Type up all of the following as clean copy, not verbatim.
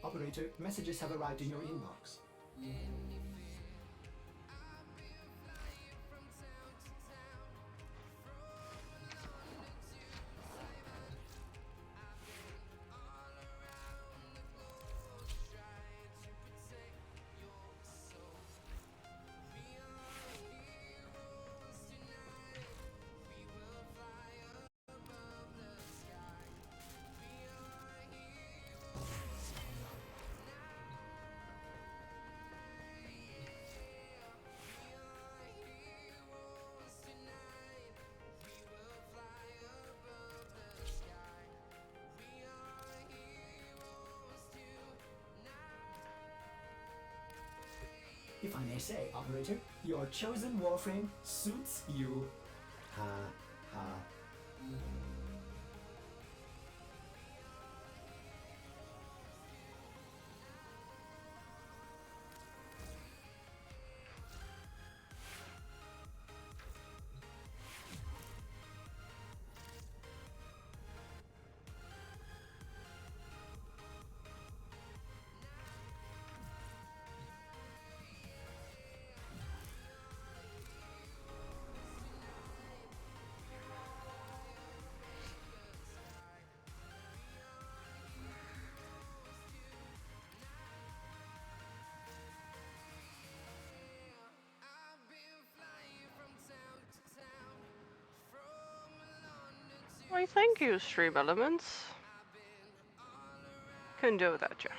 Operator, messages have arrived in your inbox. If I may say, Operator, your chosen warframe suits you. Ha ha. Why, thank you, Stream Elements. Couldn't do it without you.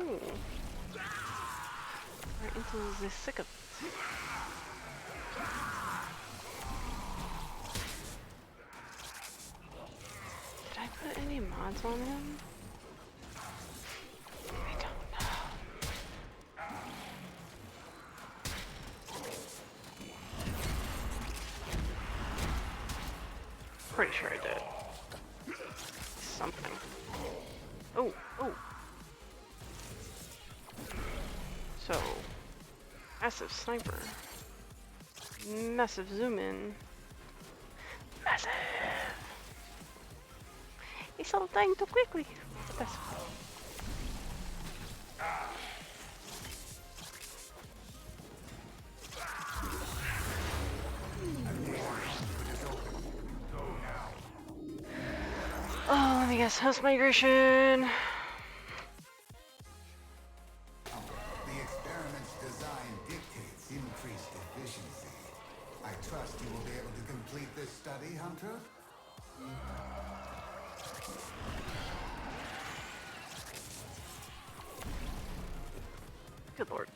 Ooh. Right into the thick of it. Did I put any mods on him? I don't know. Pretty sure I did. Something. Oh, oh. So, massive sniper. Massive zoom in. Massive! He's all dying too quickly. That's oh, let me guess. Host migration. The experiment's design dictates increased efficiency. I trust you will be able to complete this study, Hunter? Good lord.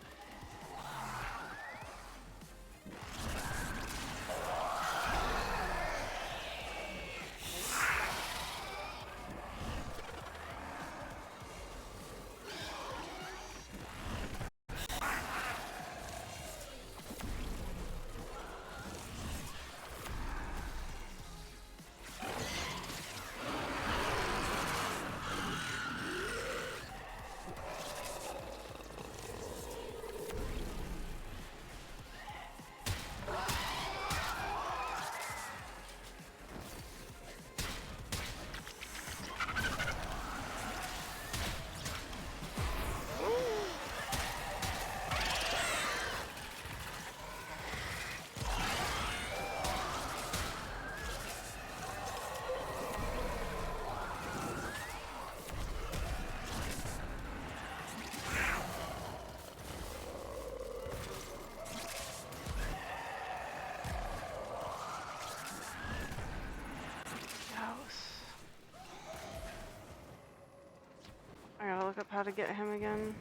I gotta look up how to get him again.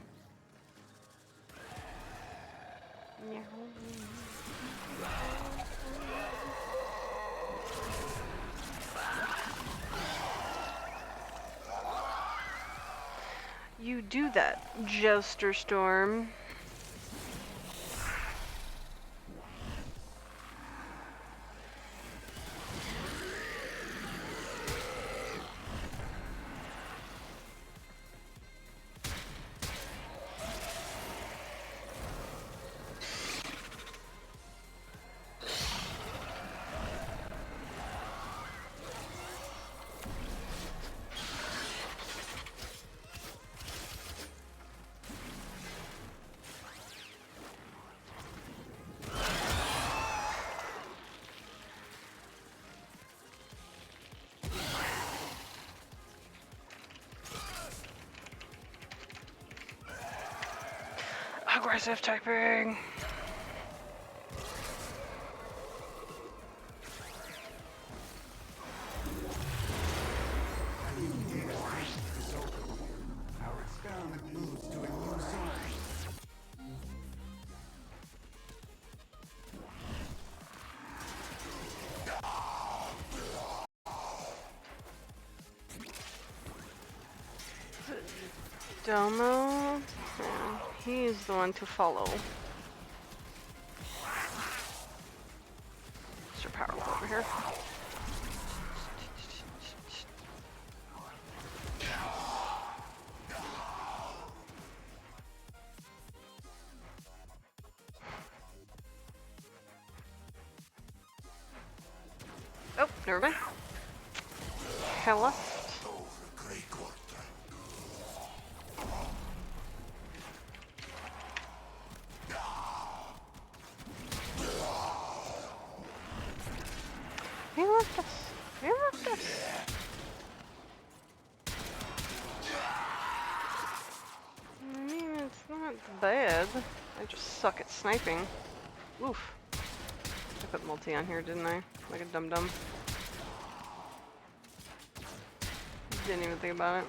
You do that, Jouster Storm. aggressive typing. Our experiment moves to a new zone. Domo? Yeah, he's the one to follow. Mr. Powerful over here. Oh, never mind. Hella. He left us. He left us. I mean, it's not bad. I just suck at sniping. Oof. I put multi on here, didn't I? Like a dum-dum. Didn't even think about it.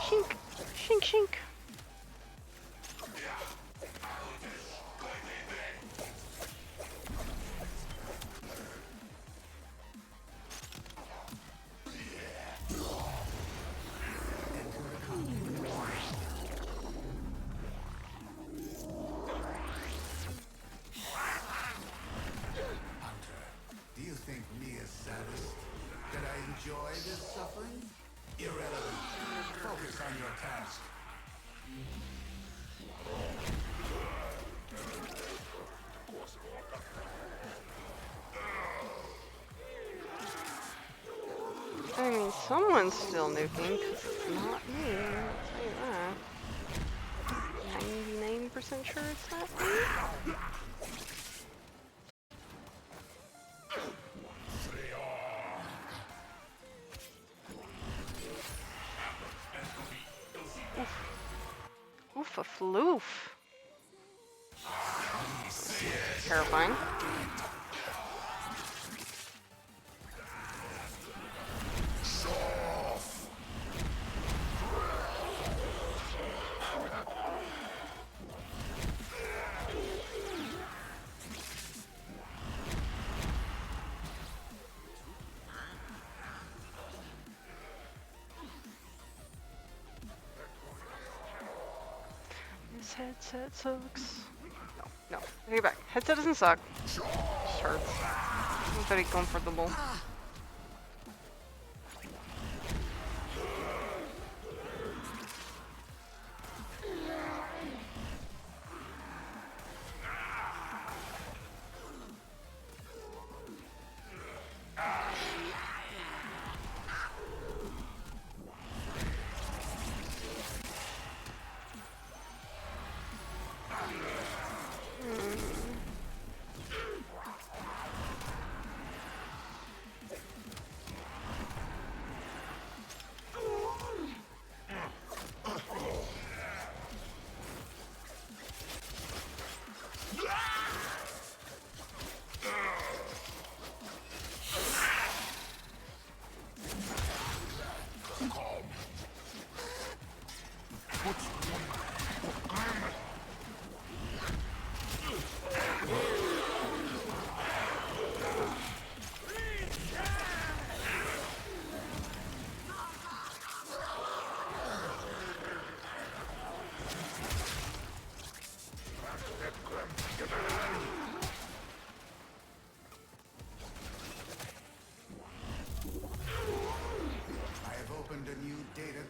Shink! Shink, shink! Do you think me a sadist? That I enjoy this suffering? Irrelevant. Focus on your task. I mean, someone's still nuking, 'cause it's not me, I'll tell you that. 99% sure it's not me. Oof a floof. Terrifying. This headset sucks. No, take it back. Headset doesn't suck. Just hurts. I'm very comfortable.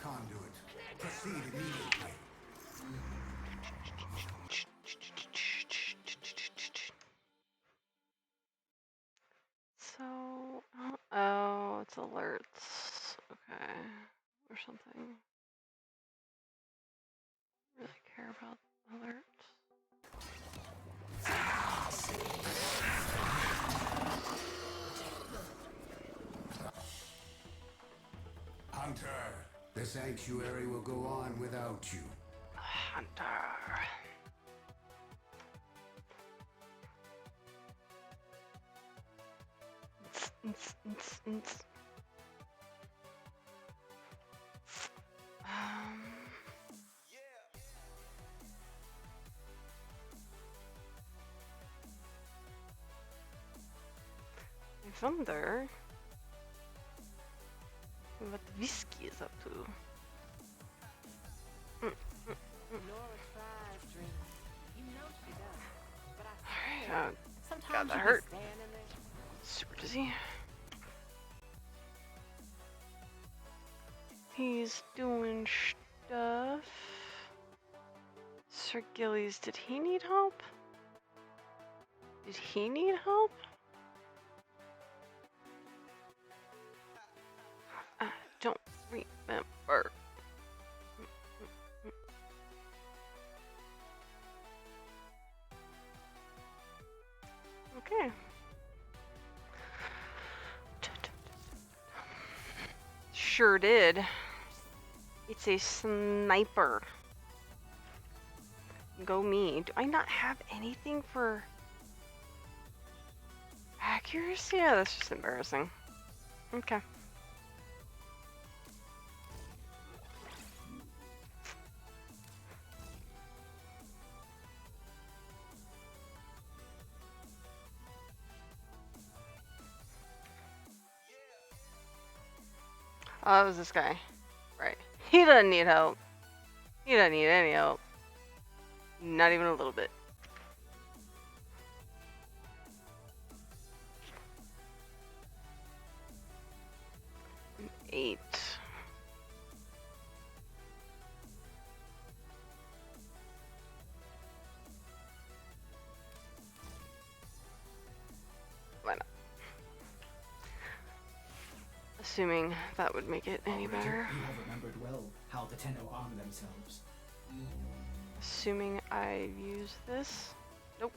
conduit. Proceed immediately. So, oh, it's alerts. Okay, or something. Really care about alerts. Hunter, the sanctuary will go on without you. Hunter. I wonder what Whiskey is up to. Alright, God, that hurt. Super dizzy. He's doing stuff. Sir Gillies, did he need help? Did he need help? I don't remember. Okay. Sure did. It's a sniper. Go me. Do I not have anything for accuracy? Yeah, that's just embarrassing. Okay. Oh, that was this guy. Right. He doesn't need help. He doesn't need any help. Not even a little bit. An 8. Why not? Assuming that would make it any better. You have remembered well how the Tenno arm themselves. Assuming I use this. Nope.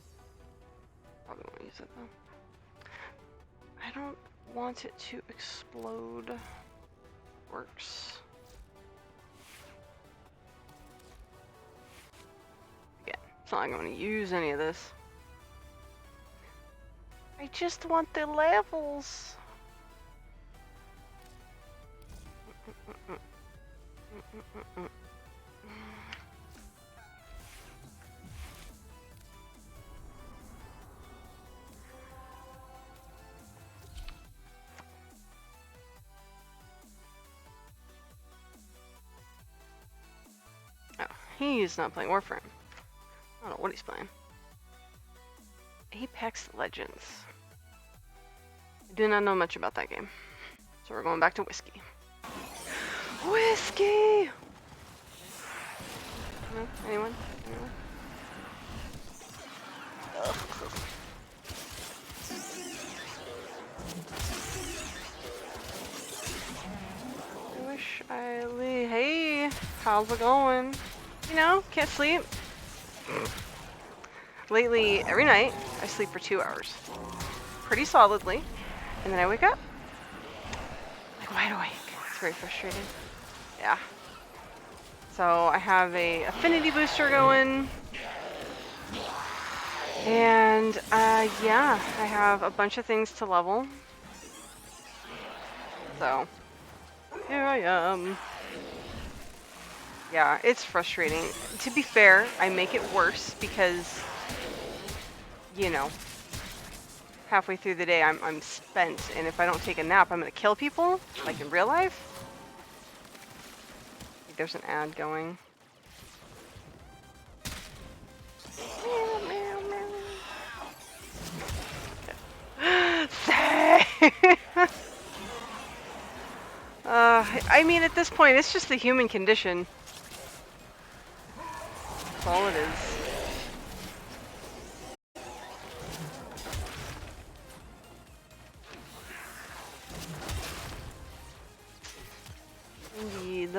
Probably won't use it though. I don't want it to explode. Works. Yeah, it's not like I'm gonna use any of this. I just want the levels. Oh, he's not playing Warframe. I don't know what he's playing. Apex Legends. I do not know much about that game. So we're going back to Whiskey. Whiskey! No? Anyone? Anyone? Ugh. I wish I leave. Hey, how's it going? You know, can't sleep. Lately, every night, I sleep for 2 hours. Pretty solidly. And then I wake up. Like wide awake. It's very frustrating. Yeah. So I have a affinity booster going. And yeah, I have a bunch of things to level. So here I am. Yeah, it's frustrating. To be fair, I make it worse because, you know, halfway through the day I'm spent, and if I don't take a nap, I'm gonna kill people, like in real life. There's an ad going. I mean, at this point, it's just the human condition. That's all it is. Indeed.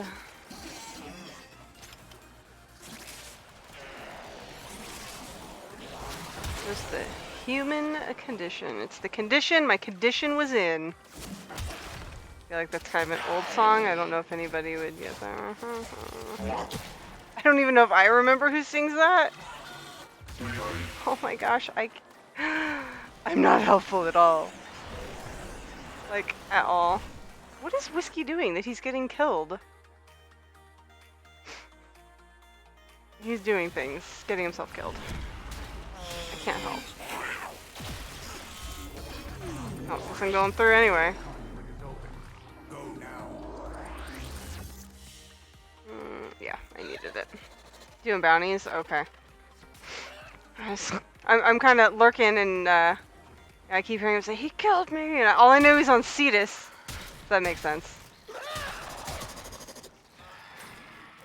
Just the human condition. It's the condition my condition was in. I feel like that's kind of an old song. I don't know if anybody would get that. I don't even know if I remember who sings that. Oh my gosh, I'm not helpful at all. Like, at all. What is Whiskey doing that he's getting killed? He's doing things, getting himself killed. I can't help. Oh, guess I'm going through anyway. Yeah, I needed it. Doing bounties? Okay. I'm kind of lurking and I keep hearing him say, he killed me! And all I know is on Cetus. If that makes sense.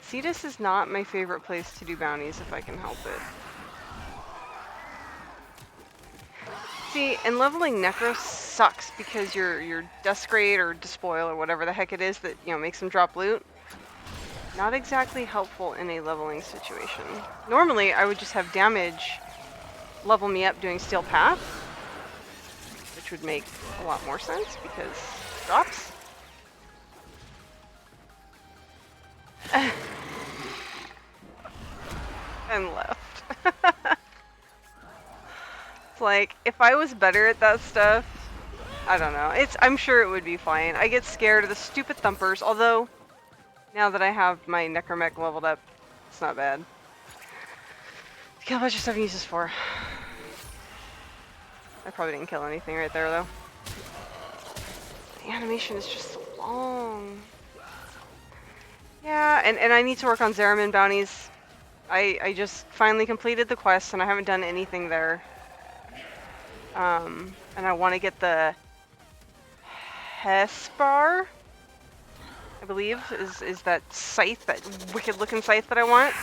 Cetus is not my favorite place to do bounties if I can help it. See, and leveling Necro sucks because your Desecrate or Despoil or whatever the heck it is that, you know, makes them drop loot. Not exactly helpful in a leveling situation. Normally, I would just have damage level me up doing Steel Path, which would make a lot more sense because drops. And left. It's like, if I was better at that stuff, I don't know. I'm sure it would be fine. I get scared of the stupid thumpers, although now that I have my Necromech leveled up, it's not bad. Kill a bunch of stuff and use this for. I probably didn't kill anything right there, though. The animation is just so long. Yeah, and I need to work on Zeramin bounties. I just finally completed the quest, and I haven't done anything there. And I want to get the Hespar, I believe, is that scythe, that wicked-looking scythe that I want.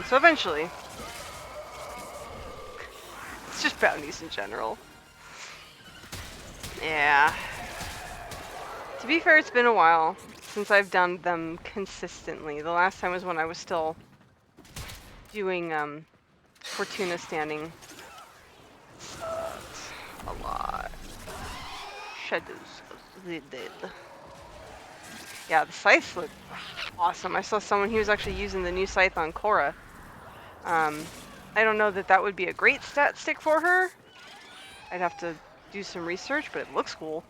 So eventually. It's just bounties in general. Yeah. To be fair, it's been a while since I've done them consistently. The last time was when I was still doing Fortuna standing. A lot. Shadows of the Dead. Yeah, the scythes look awesome. I saw someone, he was actually using the new scythe on Korra. I don't know that would be a great stat stick for her. I'd have to do some research, but it looks cool.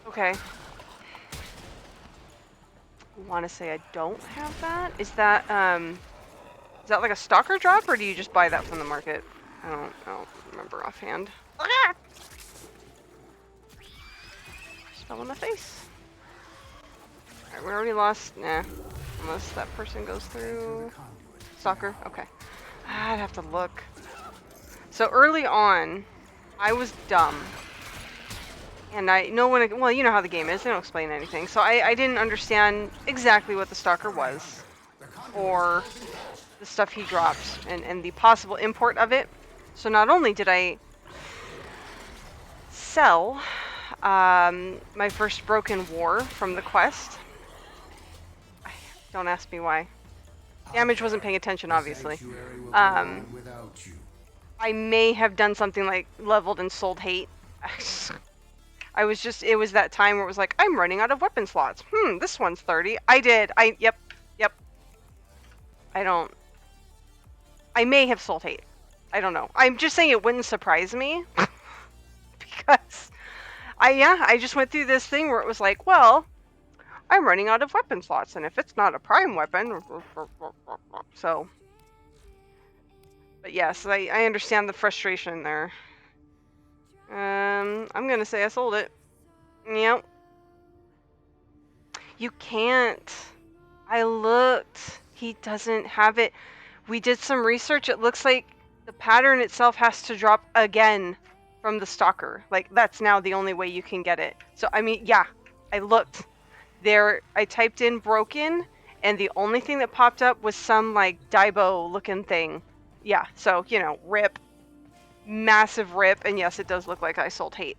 Okay. I want to say I don't have that. Is that like a stalker drop, or do you just buy that from the market? I don't remember offhand. Spell in the face. Alright, we already lost. Nah. Unless that person goes through. Stalker? Okay. I'd have to look. So early on, I was dumb. And well, you know how the game is, they don't explain anything. So I didn't understand exactly what the Stalker was. Or the stuff he dropped, and the possible import of it. So not only did I sell my first Broken War from the quest. Don't ask me why. Damage wasn't paying attention, obviously. I may have done something like leveled and sold hate. It was that time where it was like, I'm running out of weapon slots. This one's 30. Yep. I may have sold hate. I don't know. I'm just saying it wouldn't surprise me. Because I just went through this thing where it was like, well, I'm running out of weapon slots, and if it's not a prime weapon, so. But yes, I understand the frustration there. I'm gonna say I sold it. Yep. You can't. I looked. He doesn't have it. We did some research. It looks like the pattern itself has to drop again from the stalker. Like, that's now the only way you can get it. So, I mean, yeah, I looked. There, I typed in broken, and the only thing that popped up was some, like, Daibo looking thing. Yeah, so, you know, rip. Massive rip, and yes, it does look like I sold hate.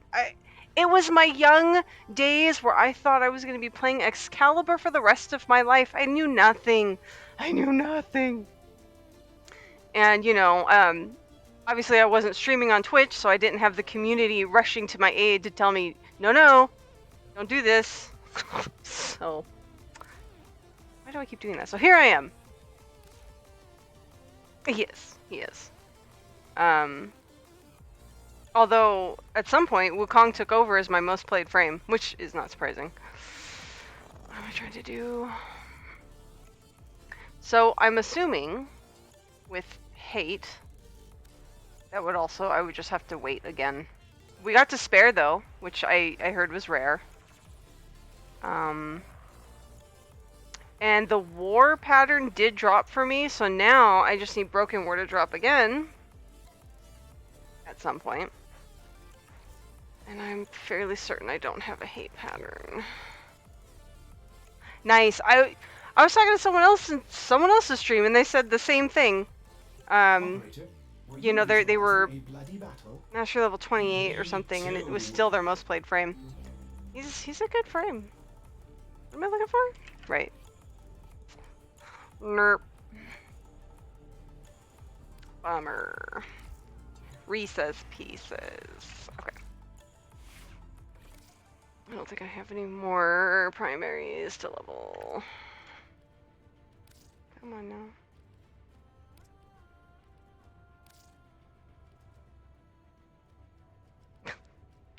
It was my young days where I thought I was going to be playing Excalibur for the rest of my life. I knew nothing. I knew nothing. And, you know, obviously I wasn't streaming on Twitch, so I didn't have the community rushing to my aid to tell me, no, don't do this. So, why do I keep doing that? So here I am. He is. Although, at some point, Wukong took over as my most played frame, which is not surprising. What am I trying to do? So, I'm assuming, with hate, that would also, I would just have to wait again. We got to spare, though, which I heard was rare. And the war pattern did drop for me, so now I just need Broken War to drop again. At some point. And I'm fairly certain I don't have a hate pattern. Nice. I was talking to someone else in someone else's stream, and they said the same thing. You know, they were master level 28 or something, and it was still their most played frame. He's a good frame. What am I looking for? Right. Nerp. Bummer. Recess pieces. Okay. I don't think I have any more primaries to level. Come on now.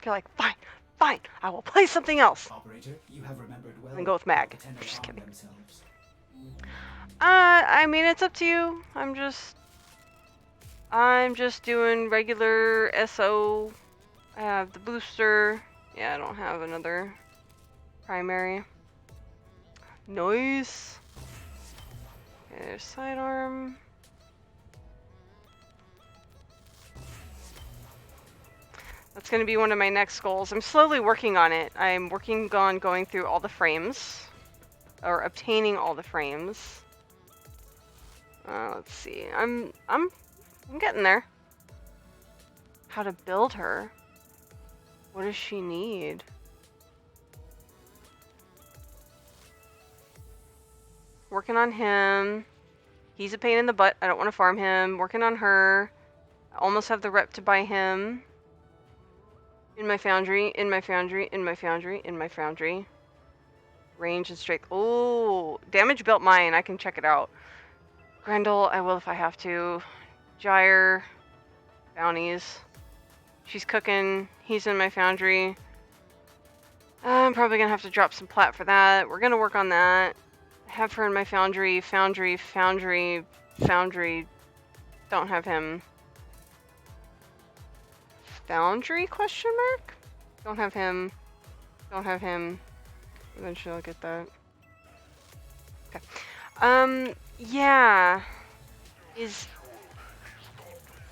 You're like, fine, I will play something else. Operator, you have remembered well. And go with Mag. Pretend to Just harm kidding. themselves. I mean, it's up to you. I'm just doing regular SO. I have the booster. Yeah, I don't have another primary. Nice. Okay, there's sidearm. That's going to be one of my next goals. I'm slowly working on it. I'm working on going through all the frames. Or obtaining all the frames. Let's see. I'm getting there. How to build her? What does she need? Working on him. He's a pain in the butt. I don't want to farm him. Working on her. I almost have the rep to buy him. In my foundry, in my foundry, in my foundry, in my foundry. Range and strength. Oh, damage built mine. I can check it out. Grendel, I will if I have to. Gyre. Bounties. She's cooking. He's in my foundry. I'm probably gonna have to drop some plat for that. We're gonna work on that. Have her in my foundry. Foundry. Don't have him. Foundry question mark? Don't have him. Don't have him. Eventually I'll get that. Okay. Yeah.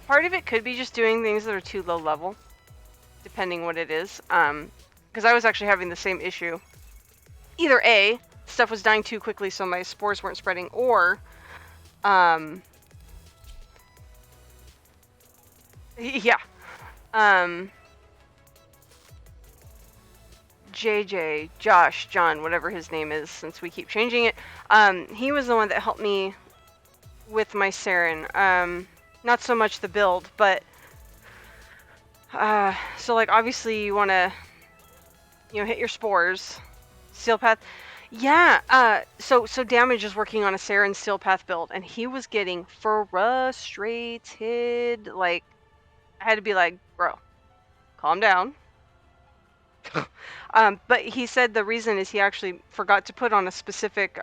Part of it could be just doing things that are too low level. Depending what it is. Because I was actually having the same issue. Either A, stuff was dying too quickly so my spores weren't spreading, or yeah. JJ, Josh, John, whatever his name is, since we keep changing it, he was the one that helped me with my Saren. Not so much the build, but so like obviously you want to, you know, hit your spores, Steel Path. Yeah, so Damage is working on a Saren Steel Path build, and he was getting frustrated. Like, I had to be like, bro, calm down. But he said the reason is he actually forgot to put on a specific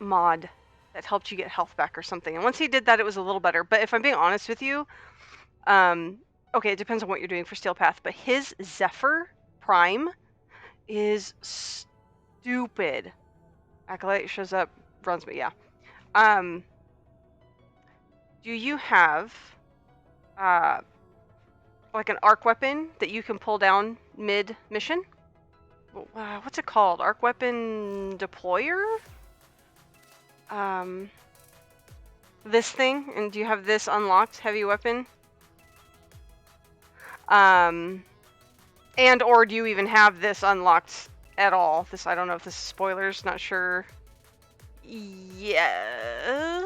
mod that helped you get health back or something. And once he did that, it was a little better. But if I'm being honest with you, okay, it depends on what you're doing for Steel Path, but his Zephyr Prime is stupid. Acolyte shows up, runs me, yeah. Do you have like an arc weapon that you can pull down mid-mission. What's it called? Arc weapon deployer? This thing, and do you have this unlocked, heavy weapon? And or do you even have this unlocked at all? This, I don't know if this is spoilers, not sure. Yes.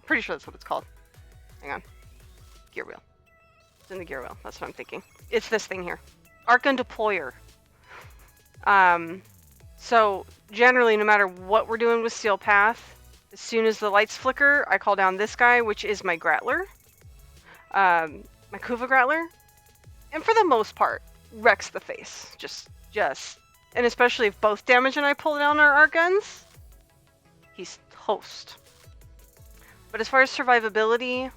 Pretty sure that's what it's called. Hang on. Gear wheel. It's in the gear wheel. That's what I'm thinking. It's this thing here. Arc gun deployer. So generally, no matter what we're doing with Steel Path, as soon as the lights flicker, I call down this guy, which is my Grattler. My Kuva Grattler. And for the most part, wrecks the face. Just. And especially if both Damage and I pull down our arc guns, he's toast. But as far as survivability,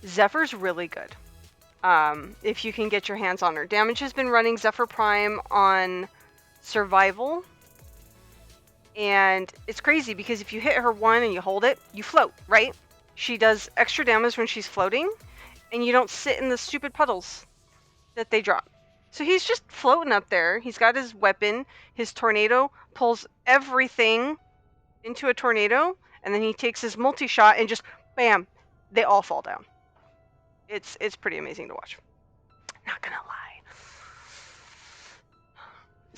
Zephyr's really good. If you can get your hands on her. Damage has been running Zephyr Prime on survival. And it's crazy because if you hit her one and you hold it, you float, right? She does extra damage when she's floating, and you don't sit in the stupid puddles that they drop. So he's just floating up there. He's got his weapon. His tornado pulls everything into a tornado, and then he takes his multi-shot and just, bam, they all fall down. It's pretty amazing to watch. Not gonna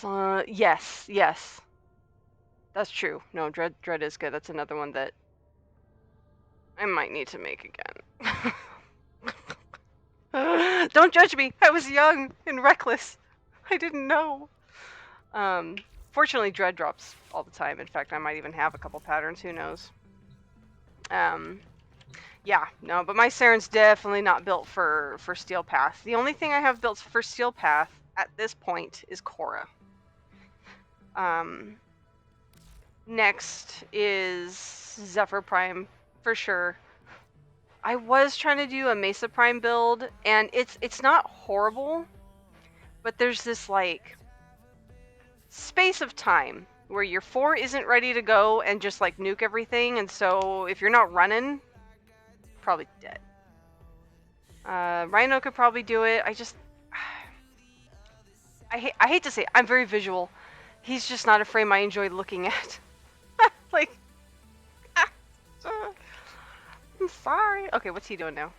lie. Yes. That's true. No, Dread is good. That's another one that I might need to make again. Don't judge me. I was young and reckless. I didn't know. Fortunately, Dread drops all the time. In fact, I might even have a couple patterns. Who knows? Yeah, no, but my Saren's definitely not built for Steel Path. The only thing I have built for Steel Path at this point is Korra. Next is Zephyr Prime, for sure. I was trying to do a Mesa Prime build, and it's not horrible, but there's this, like, space of time where your 4 isn't ready to go and just, like, nuke everything, and so if you're not running, probably dead. Rhino could probably do it. I hate to say it, I'm very visual. He's just not a frame I enjoy looking at. Like, I'm sorry. Okay, what's he doing now?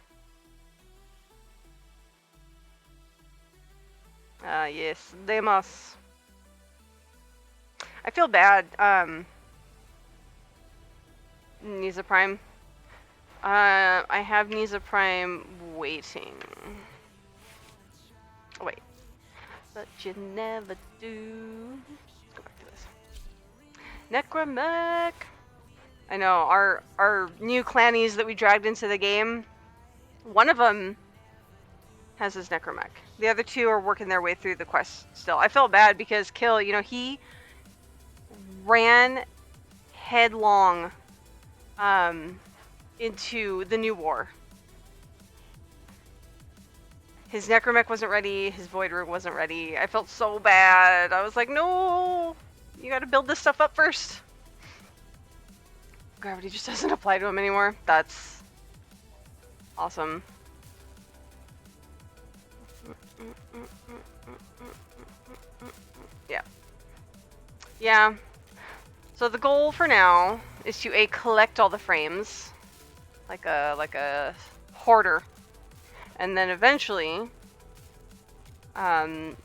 Yes, Deimos. I feel bad. Nisa Prime. I have Nisa Prime waiting. Oh, wait. But you never do. Let's go back to this. Necromech. I know, our new clannies that we dragged into the game, one of them has his Necromech. The other two are working their way through the quest still. I felt bad because Kill, he ran headlong into the new war. His Necromech wasn't ready, his Void Rune wasn't ready. I felt so bad. I was like, no, you gotta build this stuff up first. Gravity just doesn't apply to him anymore. That's awesome. Yeah. So the goal for now is to collect all the frames, like a hoarder, and then eventually, I don't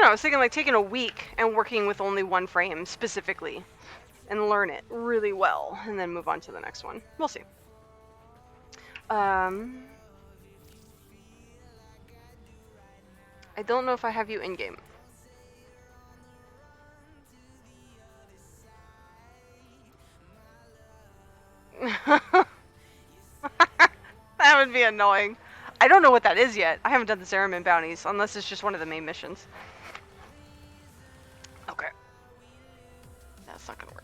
know. I was thinking like taking a week and working with only one frame specifically, and learn it really well, and then move on to the next one. We'll see. I don't know if I have you in game. That would be annoying. I don't know what that is yet. I haven't done the Zeramin bounties, unless it's just one of the main missions. Okay. That's not gonna work.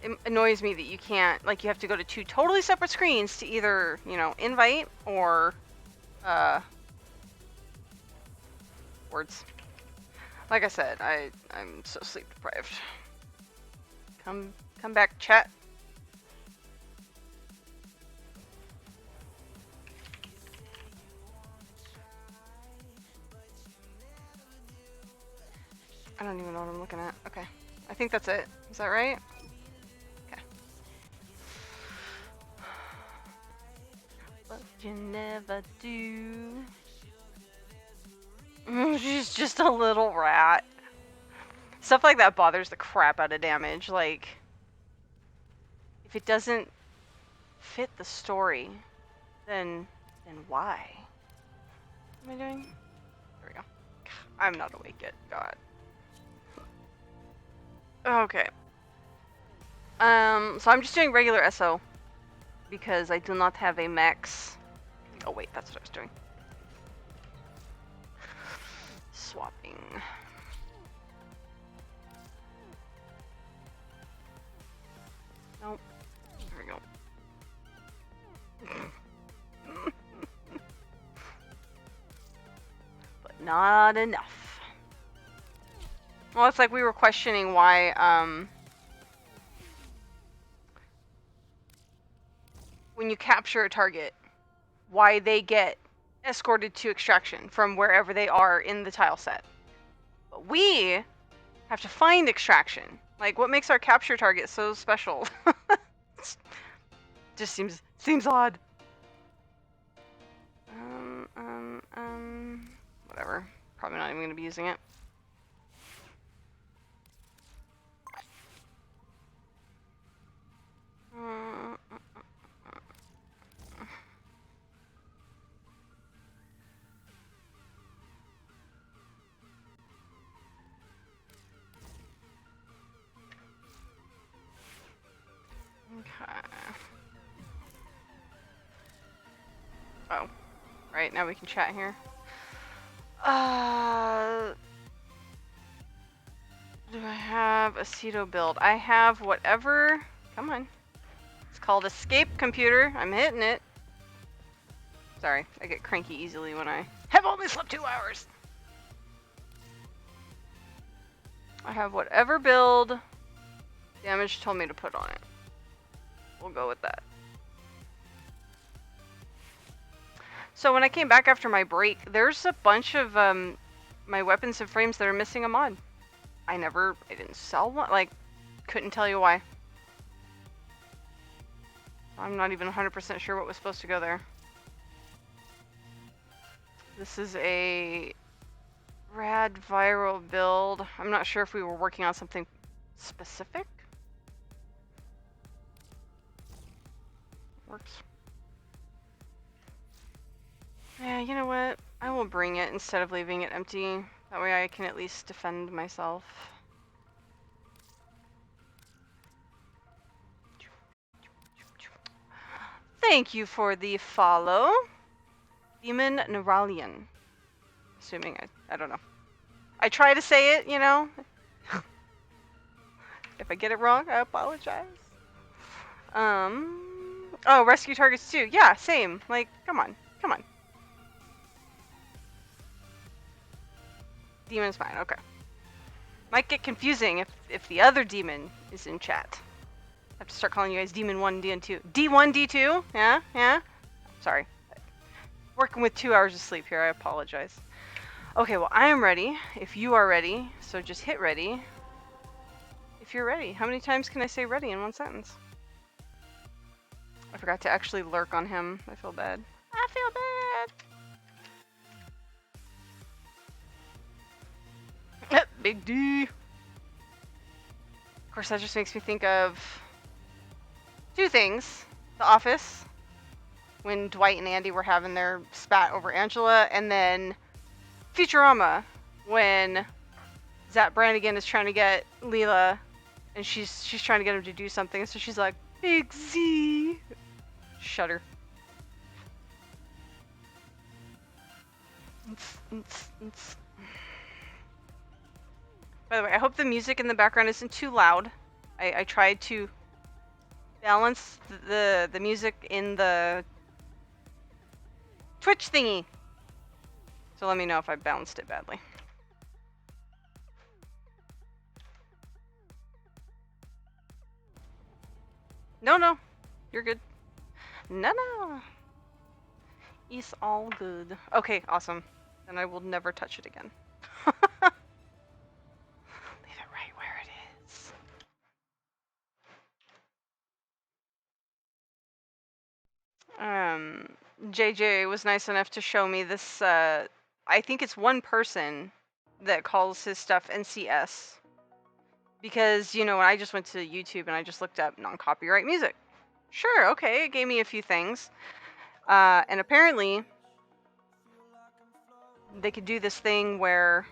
It annoys me that you can't, like, you have to go to 2 totally separate screens to either, invite or, words. Like I said, I'm so sleep deprived. Come back, chat. I don't even know what I'm looking at. Okay. I think that's it. Is that right? Okay. But you never do. She's just a little rat. Stuff like that bothers the crap out of Damage. Like, if it doesn't fit the story, then why? What am I doing? There we go. I'm not awake yet. God. Okay. So I'm just doing regular SO because I do not have a max. Oh wait, that's what I was doing. Swapping. Nope. There we go. But not enough. Well, it's like we were questioning why, when you capture a target, why they get escorted to extraction from wherever they are in the tile set. But we have to find extraction. Like, what makes our capture target so special? Just seems odd. Whatever. Probably not even gonna be using it. Okay. Oh. Right, now we can chat here. Do I have a Cedo build? I have whatever. Come on. It's called Escape Computer. I'm hitting it. Sorry, I get cranky easily when I have only slept 2 hours. I have whatever build Damage told me to put on it. We'll go with that. So when I came back after my break, there's a bunch of my weapons and frames that are missing a mod. I didn't sell one. Like, couldn't tell you why. I'm not even 100% sure what was supposed to go there. This is a rad viral build. I'm not sure if we were working on something specific. Works. Yeah, you know what? I will bring it instead of leaving it empty. That way I can at least defend myself. Thank you for the follow. Demon Neuralian. Assuming I don't know. I try to say it, you know. If I get it wrong, I apologize. Oh, rescue targets too. Yeah, same. Like, come on. Come on. Demon's fine, okay. Might get confusing if the other demon is in chat. I have to start calling you guys Demon 1, D1, 2. D1, D2? Yeah? Yeah? Sorry. Working with 2 hours of sleep here, I apologize. Okay, well, I am ready. If you are ready, so just hit ready. If you're ready. How many times can I say ready in one sentence? I forgot to actually lurk on him. I feel bad. I feel bad! Big D! Of course, that just makes me think of 2 things. The Office, when Dwight and Andy were having their spat over Angela, and then Futurama, when Zap Brannigan is trying to get Leela, and she's trying to get him to do something, so she's like, Big Z! Shudder. By the way, I hope the music in the background isn't too loud. I tried to balance the music in the Twitch thingy. So let me know if I balanced it badly. No. You're good. No. It's all good. Okay, awesome. Then I will never touch it again. JJ was nice enough to show me this. I think it's one person that calls his stuff NCS. Because, you know, I just went to YouTube and I just looked up non-copyright music. Sure, okay, it gave me a few things. And apparently, they could do this thing where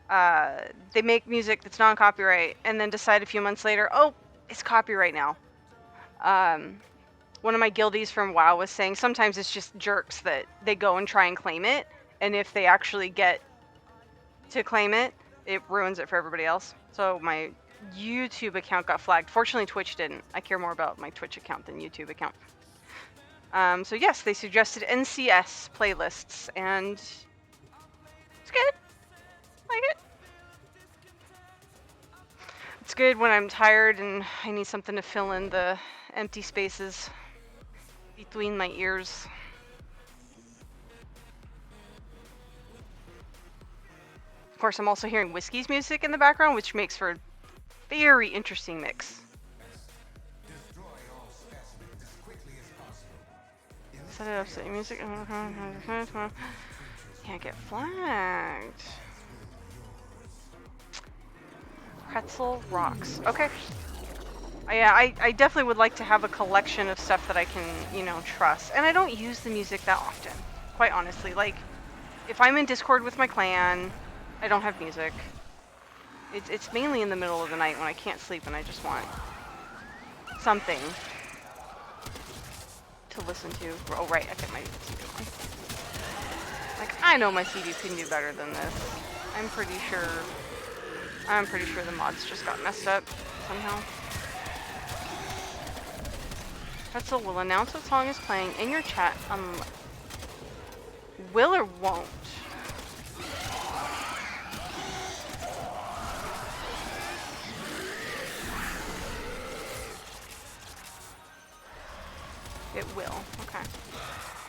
they make music that's non-copyright and then decide a few months later, oh, it's copyright now. One of my guildies from WoW was saying sometimes it's just jerks that they go and try and claim it, and if they actually get to claim it, it ruins it for everybody else. So my YouTube account got flagged. Fortunately, Twitch didn't. I care more about my Twitch account than YouTube account. So yes, they suggested NCS playlists, and it's good. I like it. It's good when I'm tired and I need something to fill in the empty spaces between my ears. Of course, I'm also hearing Whiskey's music in the background, which makes for a very interesting mix. Set it up, set your music. Can't get flagged. Pretzel rocks. Okay. Yeah, I definitely would like to have a collection of stuff that I can, you know, trust. And I don't use the music that often, quite honestly. Like, if I'm in Discord with my clan, I don't have music. It's mainly in the middle of the night when I can't sleep and I just want something to listen to. Oh, right, I put my CD on. Like, I know my CD can do better than this. I'm pretty sure the mods just got messed up somehow. Pretzel will announce what song is playing in your chat. Will or won't? It will. Okay.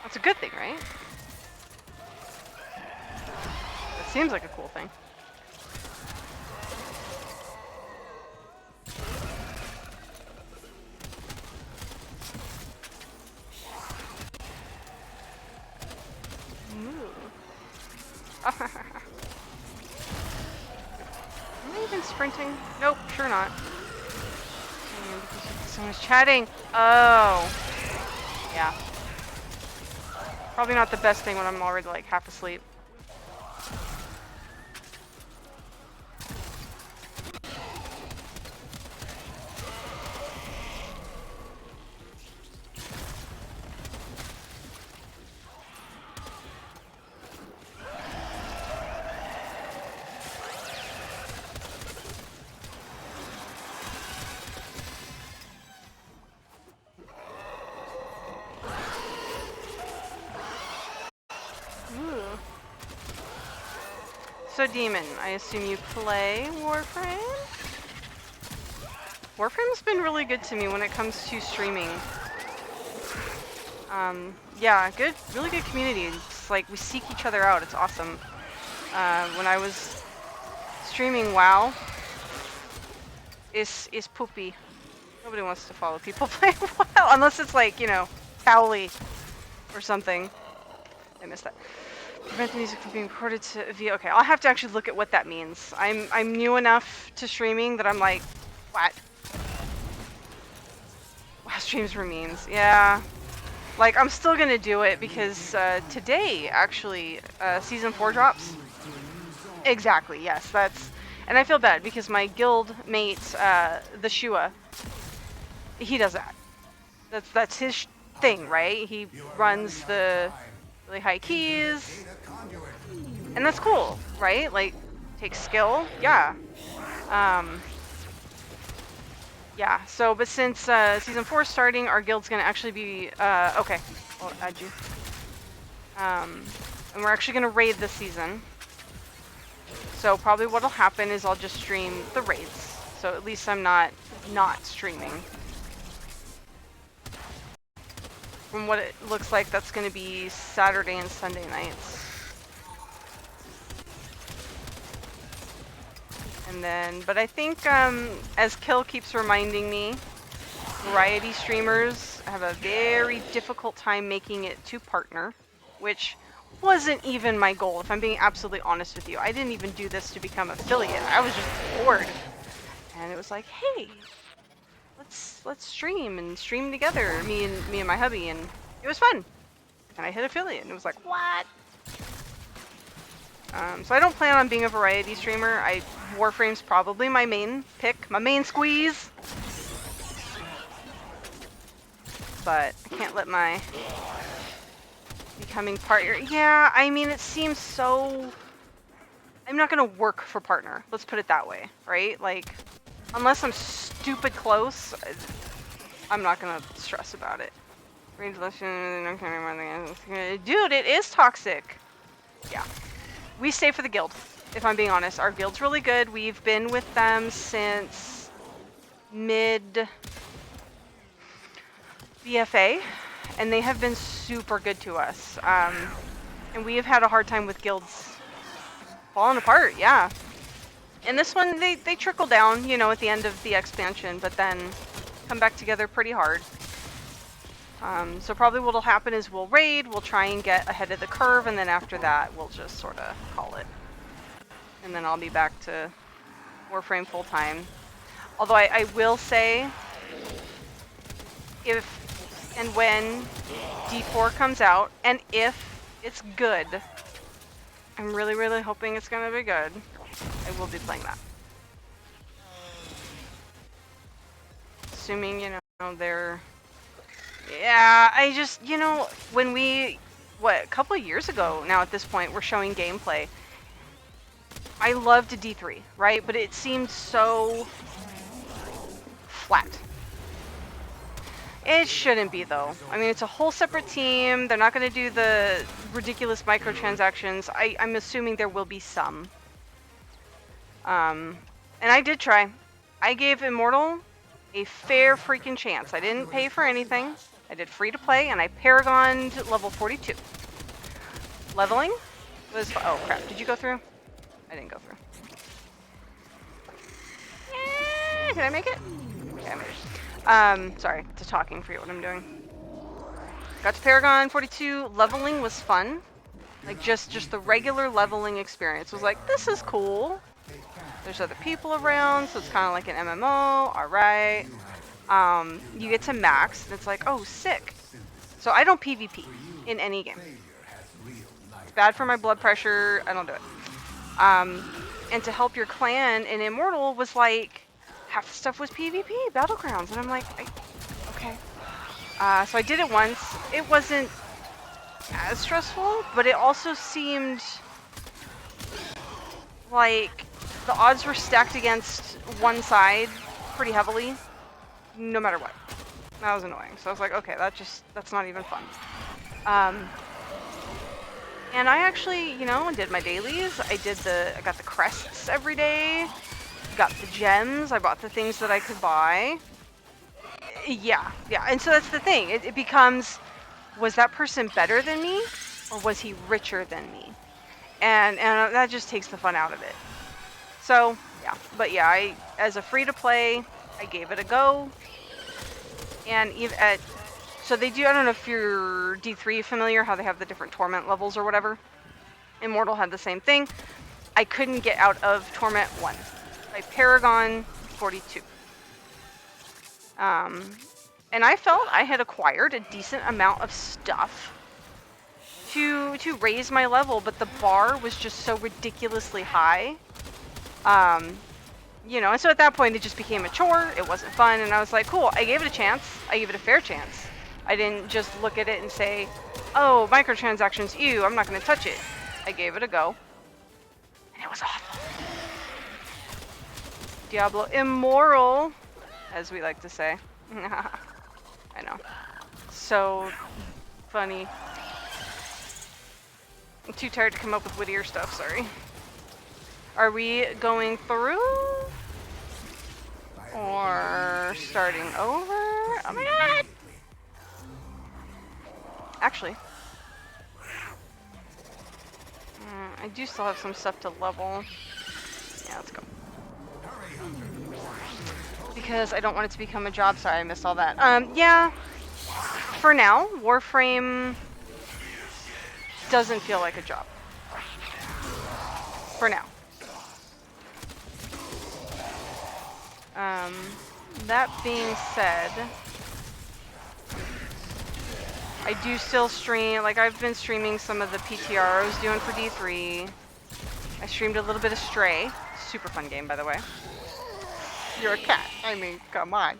That's a good thing, right? It seems like a cool thing. Am I even sprinting? Nope, sure not. Someone's chatting. Oh. Yeah. Probably not the best thing when I'm already like half asleep. So Demon, I assume you play Warframe? Warframe's been really good to me when it comes to streaming. Yeah, good, really good community. It's like we seek each other out. It's awesome. When I was streaming WoW, is poopy. Nobody wants to follow people playing WoW unless it's like, you know, Cowley or something. I missed that. Prevent the music from being recorded to via. Okay, I'll have to actually look at what that means. I'm new enough to streaming that I'm like, what? Wow, streams for memes. Yeah. Like, I'm still gonna do it because today, actually, Season 4 drops. Exactly, yes, that's... And I feel bad because my guild mate, the Shua, he does that. That's his thing, right? He runs the really high keys. And that's cool, right? Like, takes skill, yeah. Yeah, so, but since Season 4 is starting, our guild's gonna actually be, okay, I'll add you. And we're actually gonna raid this season. So probably what'll happen is I'll just stream the raids. So at least I'm not streaming. From what it looks like, that's gonna be Saturday and Sunday nights. And then, but I think, as Kill keeps reminding me, variety streamers I have a very difficult time making it to partner, which wasn't even my goal, if I'm being absolutely honest with you. I didn't even do this to become affiliate. I was just bored. And it was like, hey, let's stream together, me and my hubby, and it was fun. And I hit affiliate, and it was like, what? So I don't plan on being a variety streamer. Warframe's probably my main pick, my main squeeze. But I can't let my becoming partner. Yeah, I mean, it seems so. I'm not gonna work for partner. Let's put it that way, right? Like, unless I'm stupid close, I'm not gonna stress about it. Dude, it is toxic. Yeah. We stay for the guild, if I'm being honest. Our guild's really good. We've been with them since mid BFA, and they have been super good to us. And we have had a hard time with guilds falling apart, yeah. And this one, they trickle down, you know, at the end of the expansion, but then come back together pretty hard. So probably what'll happen is we'll raid, we'll try and get ahead of the curve, and then after that, we'll just sort of call it. And then I'll be back to Warframe full-time. Although I will say, if and when D4 comes out, and if it's good, I'm really, really hoping it's gonna be good, I will be playing that. Assuming, you know, they're... Yeah, I just, you know, when we, a couple of years ago now at this point, we're showing gameplay. I loved D3, right? But it seemed so flat. It shouldn't be, though. I mean, it's a whole separate team. They're not going to do the ridiculous microtransactions. I'm assuming there will be some. And I did try. I gave Immortal a fair freaking chance. I didn't pay for anything. I did free to play, and I paragoned level 42. Leveling was... Oh, crap. Did you go through? I didn't go through. Did I make it? Okay, I made it. Sorry. To talking, forget what I'm doing. Got to paragon 42. Leveling was fun. Like, just the regular leveling experience was like, this is cool. There's other people around, so it's kind of like an MMO. All right. You get to max, and it's like, oh, sick. So I don't PvP in any game. It's bad for my blood pressure. I don't do it. And to help your clan in Immortal was like, half the stuff was PvP, Battlegrounds. And I'm like, okay. So I did it once. It wasn't as stressful, but it also seemed like the odds were stacked against one side pretty heavily, no matter what. That was annoying. So I was like, okay, that's not even fun. And I actually, you know, did my dailies. I got the crests every day, got the gems, I bought the things that I could buy. Yeah. And so that's the thing. It becomes, was that person better than me, or was he richer than me? And that just takes the fun out of it. So, yeah. But yeah, as a free-to-play, I gave it a go. And even so they do, I don't know if you're D3 familiar, how they have the different torment levels or whatever. Immortal had the same thing. I couldn't get out of Torment 1. I Paragon 42. And I felt I had acquired a decent amount of stuff to raise my level, but the bar was just so ridiculously high. You know, and so at that point it just became a chore. It wasn't fun, and I was like, cool, I gave it a chance. I gave it a fair chance. I didn't just look at it and say, oh, microtransactions, ew, I'm not going to touch it. I gave it a go, and it was awful. Diablo Immoral, as we like to say. I know. So funny. I'm too tired to come up with wittier stuff, sorry. Are we going through? Or starting over? Oh my god! Actually, I do still have some stuff to level. Yeah, let's go. Because I don't want it to become a job. Sorry, I missed all that. Yeah. for now, Warframe doesn't feel like a job. For now. That being said, I do still stream, like I've been streaming some of the PTR I was doing for D3. I streamed a little bit of Stray. Super fun game, by the way. You're a cat. I mean, come on.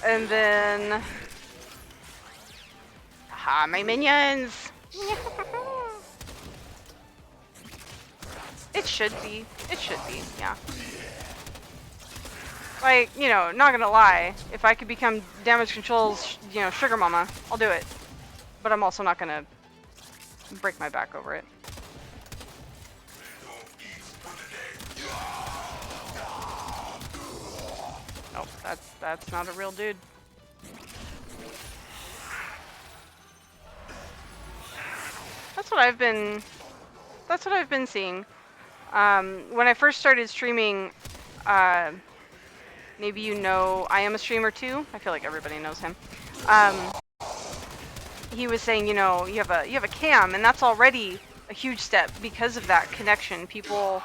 And then... Aha, my minions! It should be. It should be, yeah. Like, you know, not gonna lie. If I could become Damage Control's, you know, sugar mama, I'll do it. But I'm also not gonna break my back over it. Nope, that's not a real dude. That's what I've been seeing. When I first started streaming, maybe you know I Am a Streamer too. I feel like everybody knows him. He was saying, you know, you have a cam, and that's already a huge step because of that connection. People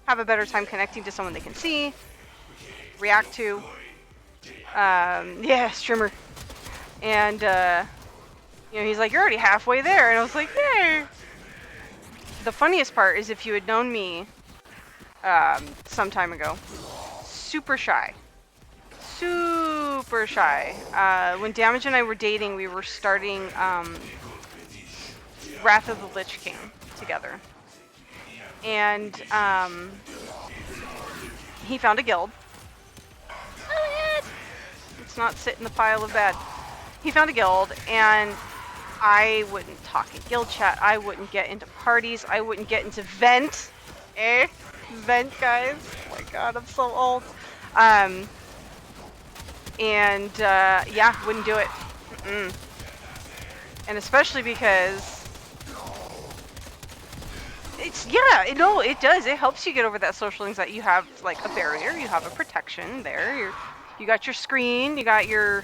have a better time connecting to someone they can see, react to. Yeah, streamer. And you know, he's like, you're already halfway there, and I was like, hey. The funniest part is if you had known me some time ago, super shy. Super shy. When Damage and I were dating, we were starting Wrath of the Lich King together. And he found a guild. Let's not sit in the pile of bad. He found a guild, and I wouldn't talk in guild chat. I wouldn't get into parties. I wouldn't get into vent. Vent, guys. Oh my god, I'm so old. Yeah, wouldn't do it. And especially because it's, yeah, no, it does. It helps you get over that social anxiety. You have like a barrier. You have a protection there. You got your screen. You got your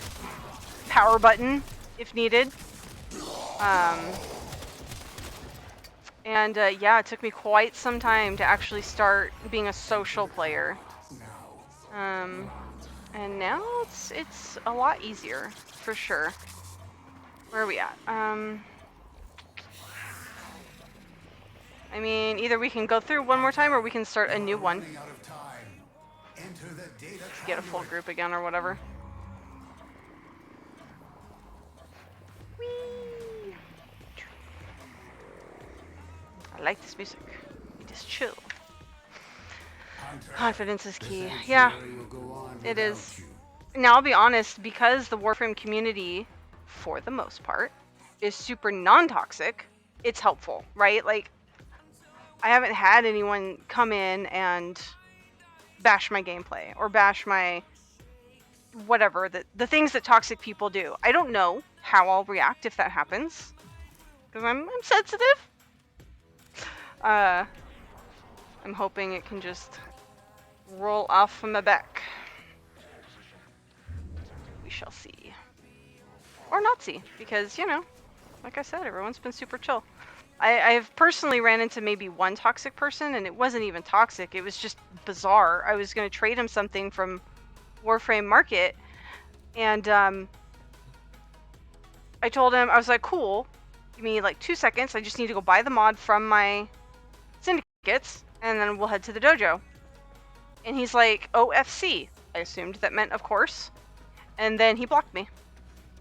power button if needed. Yeah, it took me quite some time to actually start being a social player. And now it's a lot easier, for sure. Where are we at? I mean, either we can go through one more time or we can start a new one. Get a full group again or whatever. Whee! I like this music. It is chill. Confidence is key. Yeah, it is. Now, I'll be honest, because the Warframe community, for the most part, is super non-toxic, it's helpful, right? Like, I haven't had anyone come in and bash my gameplay or bash my whatever, the things that toxic people do. I don't know how I'll react if that happens, because I'm sensitive. I'm hoping it can just roll off from my back. We shall see. Or not see, because, you know, like I said, everyone's been super chill. I've personally ran into maybe one toxic person, and it wasn't even toxic. It was just bizarre. I was going to trade him something from Warframe Market, and I told him, I was like, cool, give me like 2 seconds. I just need to go buy the mod from my syndicates, and then we'll head to the dojo. And he's like, OFC. I assumed that meant, of course. And then he blocked me.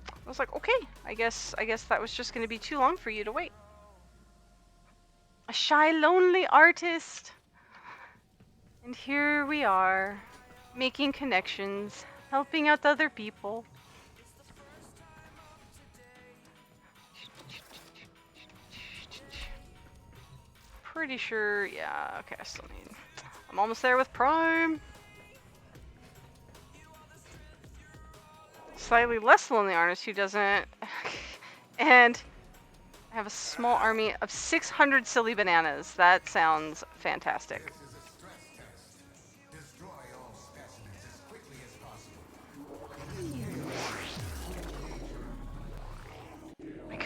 I was like, okay, I guess that was just going to be too long for you to wait. A shy, lonely artist. And here we are, making connections, helping out other people. Pretty sure, yeah, okay, I still need... I'm almost there with Prime. Slightly less lonely artist who doesn't... And I have a small army of 600 silly bananas. That sounds fantastic.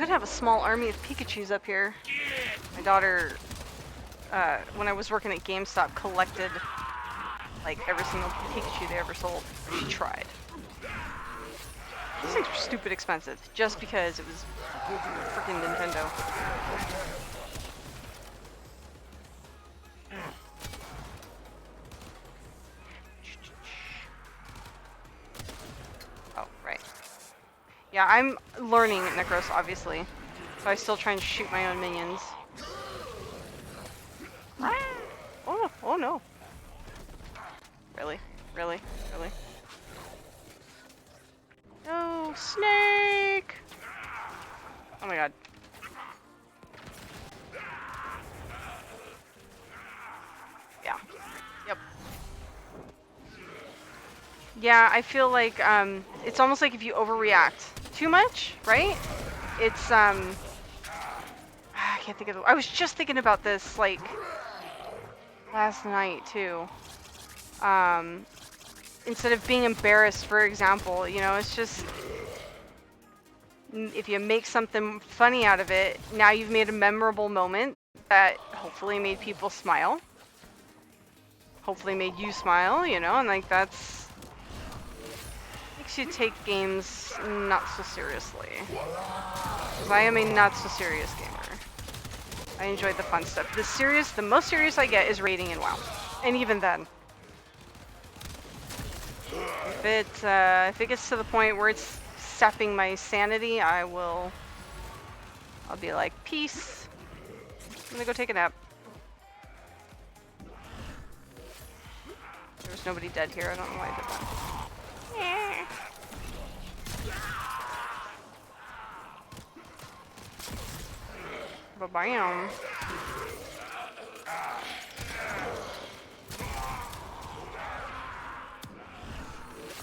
could have a small army of Pikachus up here. My daughter, when I was working at GameStop, collected like every single Pikachu they ever sold. She tried. These things were stupid expensive, just because it was freaking Nintendo. Oh, right. Yeah, I'm learning Necros, obviously. So I still try and shoot my own minions. Oh, oh no. Really? Really? Really? No, snake! Oh my god. Yeah. Yep. Yeah, I feel like, it's almost like if you overreact too much, right? It's, I can't think of I was just thinking about this, like, last night, too. Instead of being embarrassed, for example, you know, it's just, if you make something funny out of it, now you've made a memorable moment that hopefully made people smile. Hopefully made you smile, you know, and like that's, makes you take games not so seriously. Because I am a not so serious gamer. I enjoy the fun stuff. The most serious I get is raiding in WoW. And even then. If it gets to the point where it's sapping my sanity, I'll be like, peace. I'm gonna go take a nap. There was nobody dead here, I don't know why I did that. Ba-bam.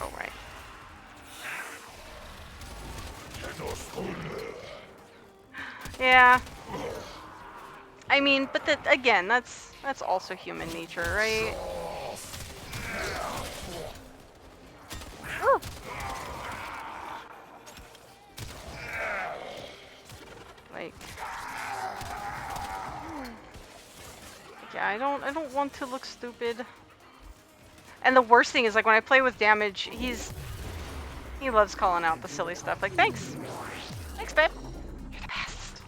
Oh, right. Yeah. I mean, but again, that's also human nature, right? Ooh. Like, yeah, I don't want to look stupid. And the worst thing is, like, when I play with damage, he loves calling out the silly stuff. Like, thanks, babe. You're the best.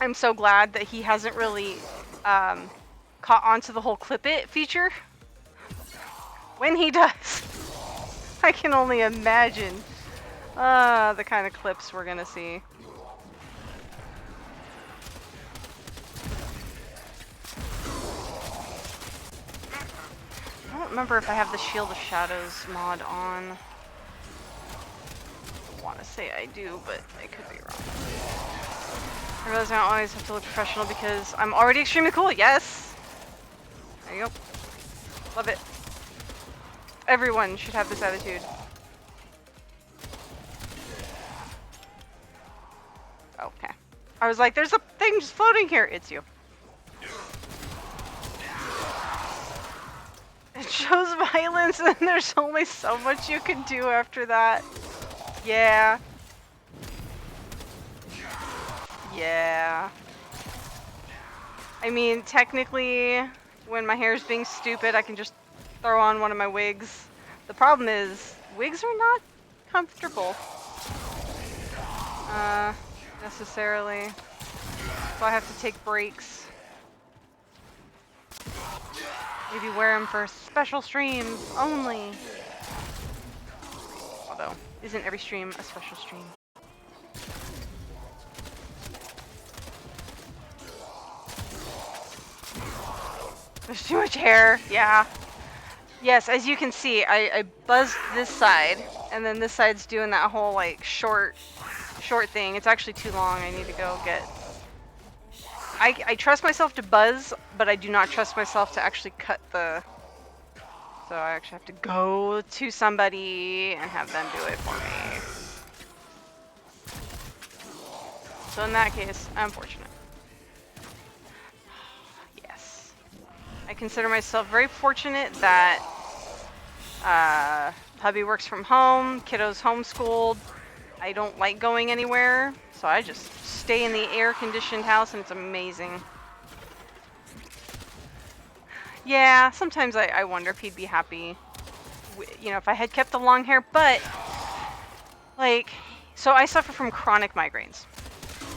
I'm so glad that he hasn't really caught on to the whole clip it feature. When he does, I can only imagine the kind of clips we're gonna see. I don't remember if I have the Shield of Shadows mod on. I want to say I do, but I could be wrong. I realize I don't always have to look professional because I'm already extremely cool. Yes! There you go. Love it. Everyone should have this attitude. Okay. I was like, there's a thing just floating here. It's you. It shows violence and there's only so much you can do after that. Yeah. Yeah. I mean, technically, when my hair is being stupid, I can just throw on one of my wigs. The problem is, wigs are not comfortable. Necessarily. So I have to take breaks. Maybe wear them for special streams only. Although, isn't every stream a special stream? There's too much hair, yeah. Yes, as you can see, I buzzed this side, and then this side's doing that whole, like, short thing. It's actually too long. I need to go get... I trust myself to buzz, but I do not trust myself to actually cut the... So I actually have to go to somebody and have them do it for me. So in that case, unfortunate. Yes. I consider myself very fortunate that hubby works from home, kiddo's homeschooled. I don't like going anywhere, so I just stay in the air-conditioned house, and it's amazing. Yeah, sometimes I wonder if he'd be happy, you know, if I had kept the long hair, but, like, so I suffer from chronic migraines,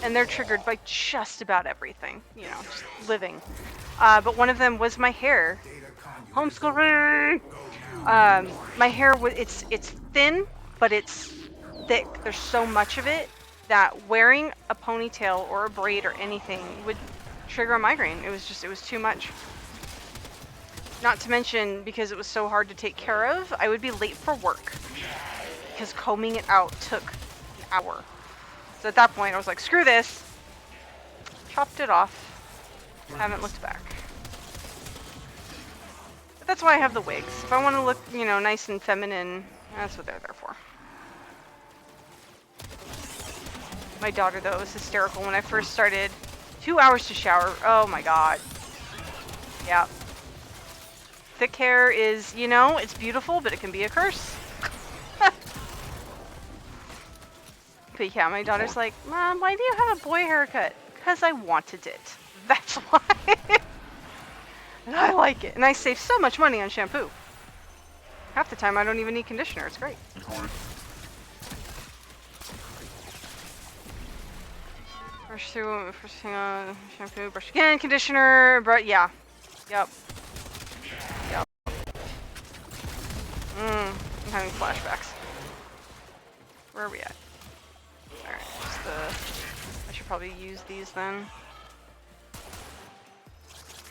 and they're triggered by just about everything, you know, just living. But one of them was my hair. Homeschooling! My hair, it's thin, but it's thick. There's so much of it that wearing a ponytail or a braid or anything would trigger a migraine. It was too much. Not to mention, because it was so hard to take care of, I would be late for work because combing it out took an hour. So at that point, I was like, screw this. Chopped it off. Haven't looked back. But that's why I have the wigs. If I want to look, you know, nice and feminine, that's what they're there for. My daughter, though, was hysterical when I first started. 2 hours to shower. Oh my god. Yeah. Thick hair is, you know, it's beautiful, but it can be a curse. But yeah, my daughter's like, Mom, why do you have a boy haircut? Because I wanted it. That's why. And I like it. And I save so much money on shampoo. Half the time I don't even need conditioner. It's great. Brush through, first thing on shampoo, brush again, conditioner, but yeah. Yep. Yep. I'm having flashbacks. Where are we at? Alright, I should probably use these then.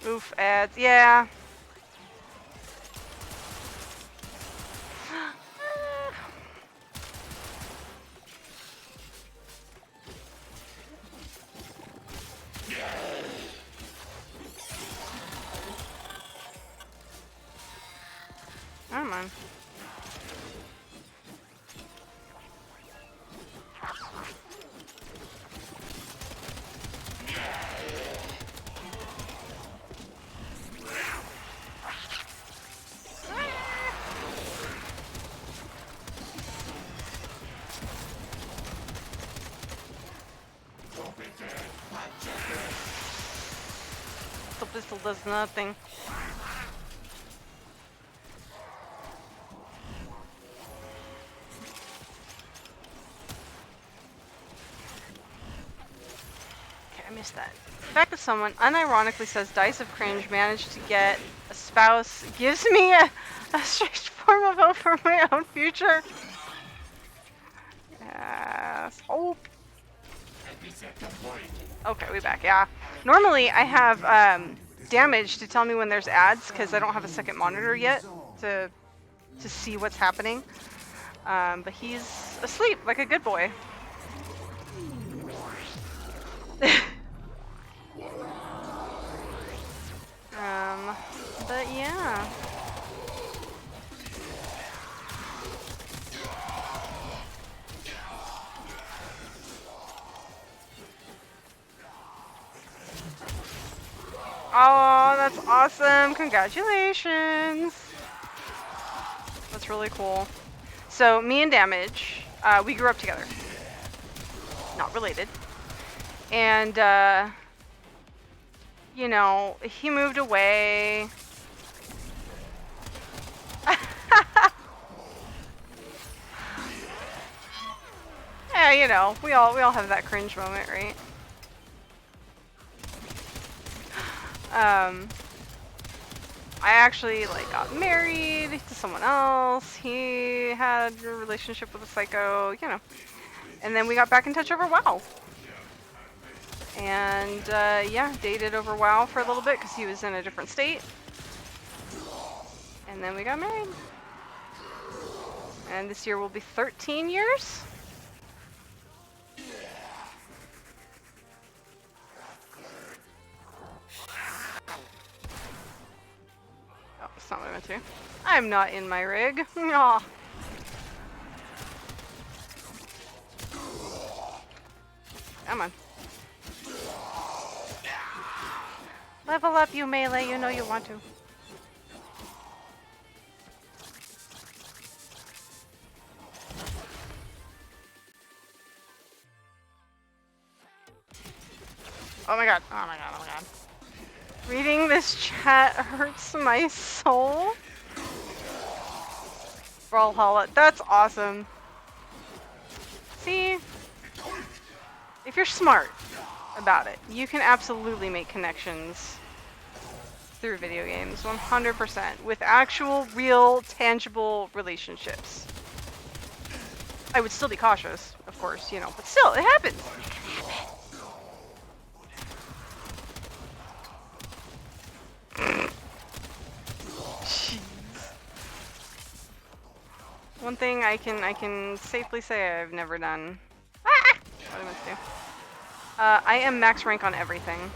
Oof, ads, yeah. Come on. The pistol does nothing. That. Back to someone unironically says Dice of Cringe managed to get a spouse gives me a strange form of hope for my own future. Yes, hope. Okay, we back. Yeah. Normally I have damage to tell me when there's ads because I don't have a second monitor yet to see what's happening. But he's asleep like a good boy. But yeah. Oh, that's awesome. Congratulations. That's really cool. So, me and Damage, we grew up together. Not related. And, you know, he moved away. Yeah, you know, we all have that cringe moment, right? I actually like got married to someone else. He had a relationship with a psycho, you know. And then we got back in touch over WoW. And yeah, dated over WoW for a little bit because he was in a different state. And then we got married. And this year will be 13 years. Oh, that's not what I meant to. I'm not in my rig. Aw. Come on. Level up, you melee. You know you want to. Oh my god. Oh my god. Oh my god. Reading this chat hurts my soul. Brawlhalla. That's awesome. See? If you're smart about it, you can absolutely make connections through video games. 100%. With actual, real, tangible relationships. I would still be cautious, of course, you know, but still, it happens. Jeez. One thing I can safely say I've never done. Ah! What am I meant to do? I am max rank on everything.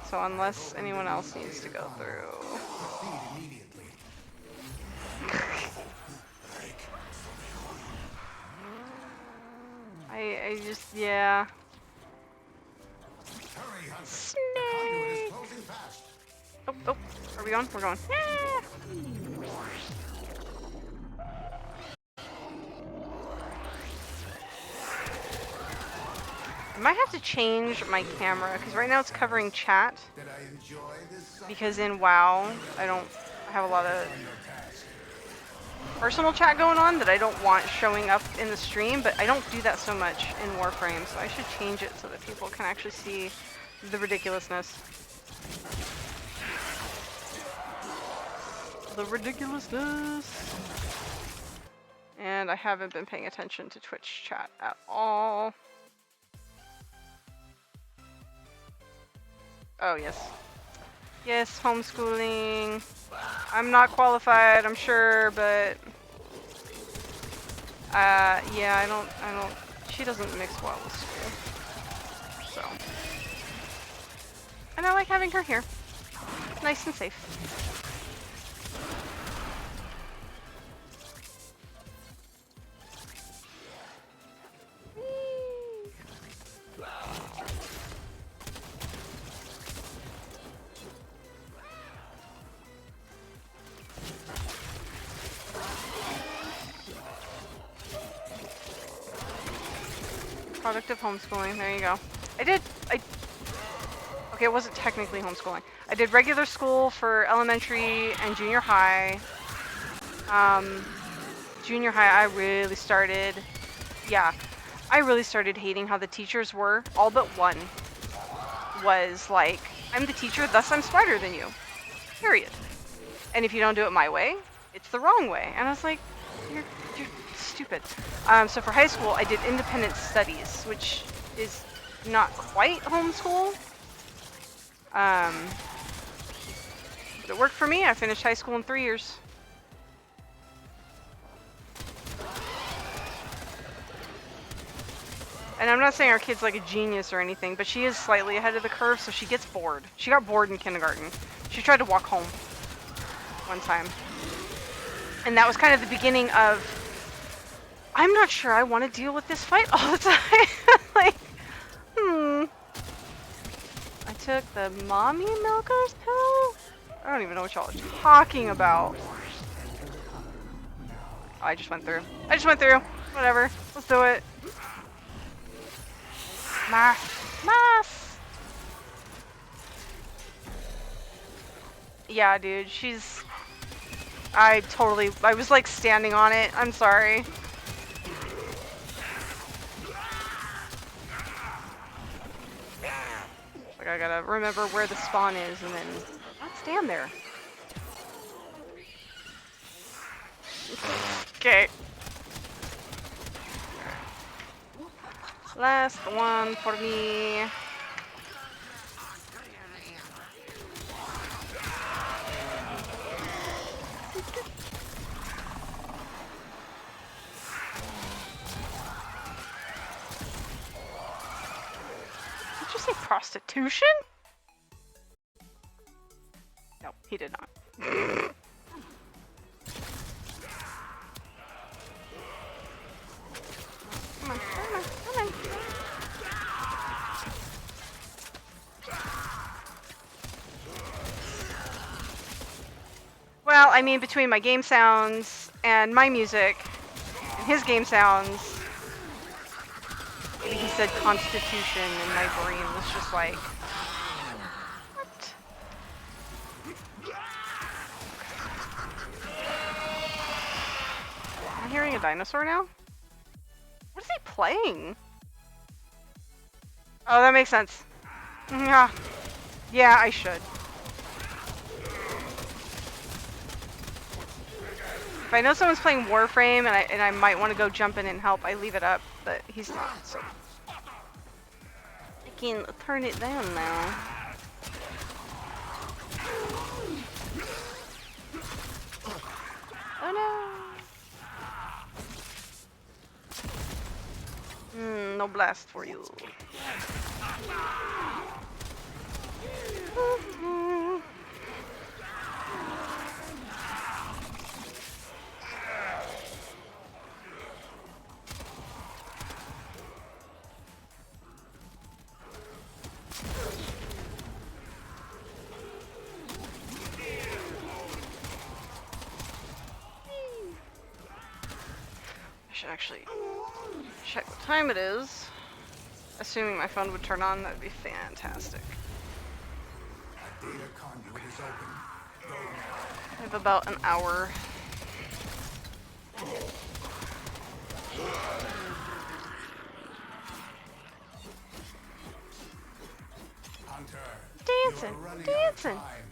So unless anyone else needs to go through. Proceed immediately. I just, yeah. Hurry, Hunter. Snake. The conduit is closing fast. Oh, oh, are we going? We're going. Yeah. I might have to change my camera because right now it's covering chat. Did I enjoy this? Because in WoW, I have a lot of personal chat going on that I don't want showing up in the stream, but I don't do that so much in Warframe, so I should change it so that people can actually see the ridiculousness. The ridiculousness. And I haven't been paying attention to Twitch chat at all. Oh, yes. Yes, homeschooling. I'm not qualified, I'm sure, but yeah, I don't, she doesn't mix well with school. So. And I like having her here. Nice and safe. Product of homeschooling, there you go. Okay, it wasn't technically homeschooling. I did regular school for elementary and junior high. Junior high, I really started hating how the teachers were. All but one was like, I'm the teacher, thus I'm smarter than you. Period. And if you don't do it my way, it's the wrong way. And I was like, you're stupid. So for high school, I did independent studies, which is not quite homeschool. It worked for me. I finished high school in 3 years. And I'm not saying our kid's like a genius or anything, but she is slightly ahead of the curve, so she gets bored. She got bored in kindergarten. She tried to walk home one time. And that was kind of the beginning of, I'm not sure I want to deal with this fight all the time. Like, I took the mommy milker's pill? I don't even know what y'all are talking about. Oh, I just went through. Whatever. Let's do it. Mass. Yeah, dude, I was like standing on it. I'm sorry. Like, I gotta remember where the spawn is and then not stand there. Okay. Last one for me. Did you say prostitution? No, he did not. Come on. Well, I mean, between my game sounds and my music and his game sounds, maybe he said constitution and my brain was just like, dinosaur now? What is he playing? Oh, that makes sense. Yeah. Yeah, I should. If I know someone's playing Warframe and I might want to go jump in and help, I leave it up, but he's not, so I can turn it down now. Oh no. No blast for you. I should actually check what time it is. Assuming my phone would turn on, that'd be fantastic. A data conduit is open. Go now. I have about an hour. Hunter, Dancing, you are running dancing. out of time.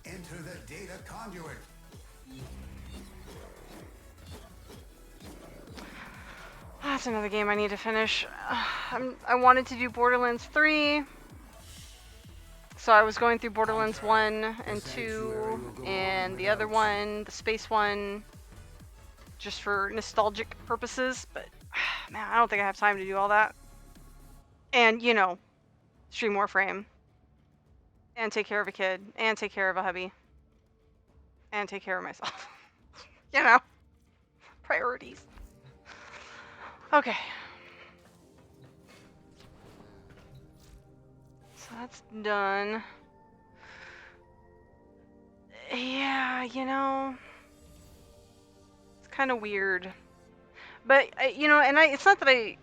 Enter the data conduit. That's another game I need to finish. I wanted to do Borderlands 3. So I was going through Borderlands 1 and 2 and the other one, the space one, just for nostalgic purposes, but man, I don't think I have time to do all that. And, you know, stream Warframe. And take care of a kid. And take care of a hubby. And take care of myself. You know, priorities. Okay. So that's done. Yeah, you know, it's kind of weird. But, you know, and it's not that I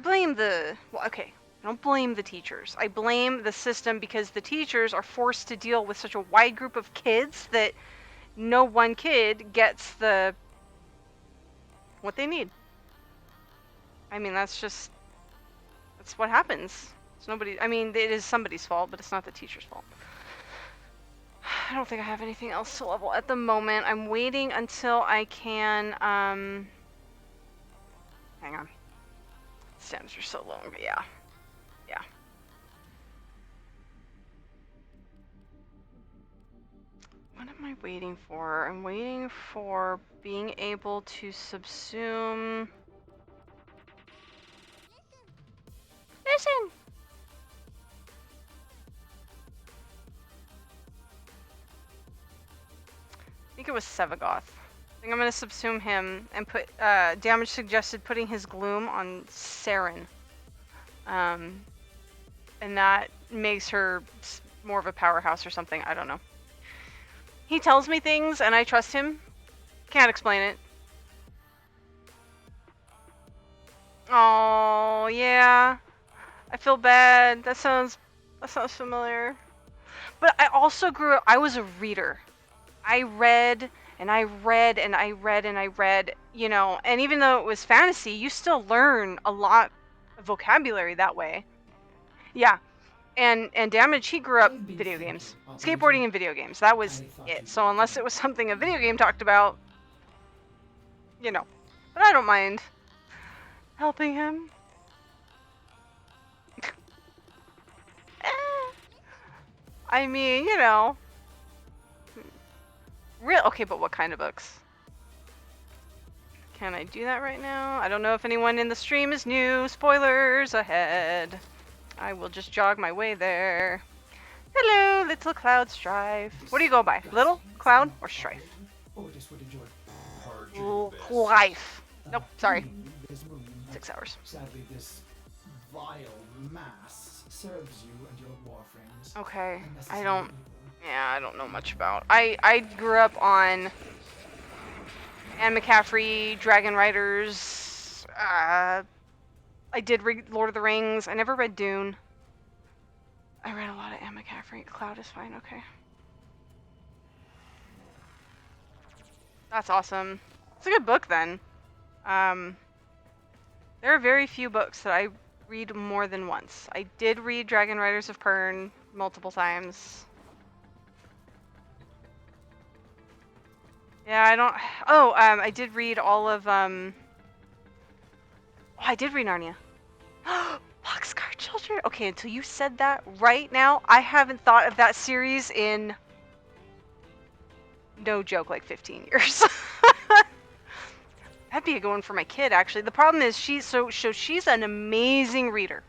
blame well, okay, I don't blame the teachers. I blame the system because the teachers are forced to deal with such a wide group of kids that no one kid gets what they need. I mean, that's what happens. It's I mean, it is somebody's fault, but it's not the teacher's fault. I don't think I have anything else to level at the moment. I'm waiting until I can, hang on. Standards are so long, but yeah. Yeah. What am I waiting for? I'm waiting for being able to subsume... Listen! I think it was Sevagoth. I think I'm gonna subsume him and put, Damage suggested putting his gloom on Saren. And that makes her more of a powerhouse or something, I don't know. He tells me things and I trust him. Can't explain it. Oh, yeah. I feel bad. That sounds familiar. But I also grew up, I was a reader. I read and I read and I read and I read, you know, and even though it was fantasy, you still learn a lot of vocabulary that way. Yeah. And Damage, he grew up video games. Skateboarding and video games. That was it. So unless it was something a video game talked about, you know. But I don't mind helping him. I mean, you know. Okay, but what kind of books? Can I do that right now? I don't know if anyone in the stream is new. Spoilers ahead. I will just jog my way there. Hello, Little Cloud Strife. What do you go by? Little, Cloud, or Strife? Oh, just would enjoy. Life. Nope, sorry. 6 hours. Sadly, this vile mass serves you and your warframes. Okay, I don't know much about. I grew up on Anne McCaffrey, Dragon Riders. I did read Lord of the Rings. I never read Dune. I read a lot of Anne McCaffrey. Cloud is fine, okay. That's awesome. It's a good book then. There are very few books that I read more than once. I did read Dragon Riders of Pern multiple times. Yeah, I don't. Oh, I did read all of. Oh, I did read Narnia. Boxcar Children. Okay, until you said that right now, I haven't thought of that series in, no joke, like 15 years. That'd be a good one for my kid, actually. The problem is she's an amazing reader.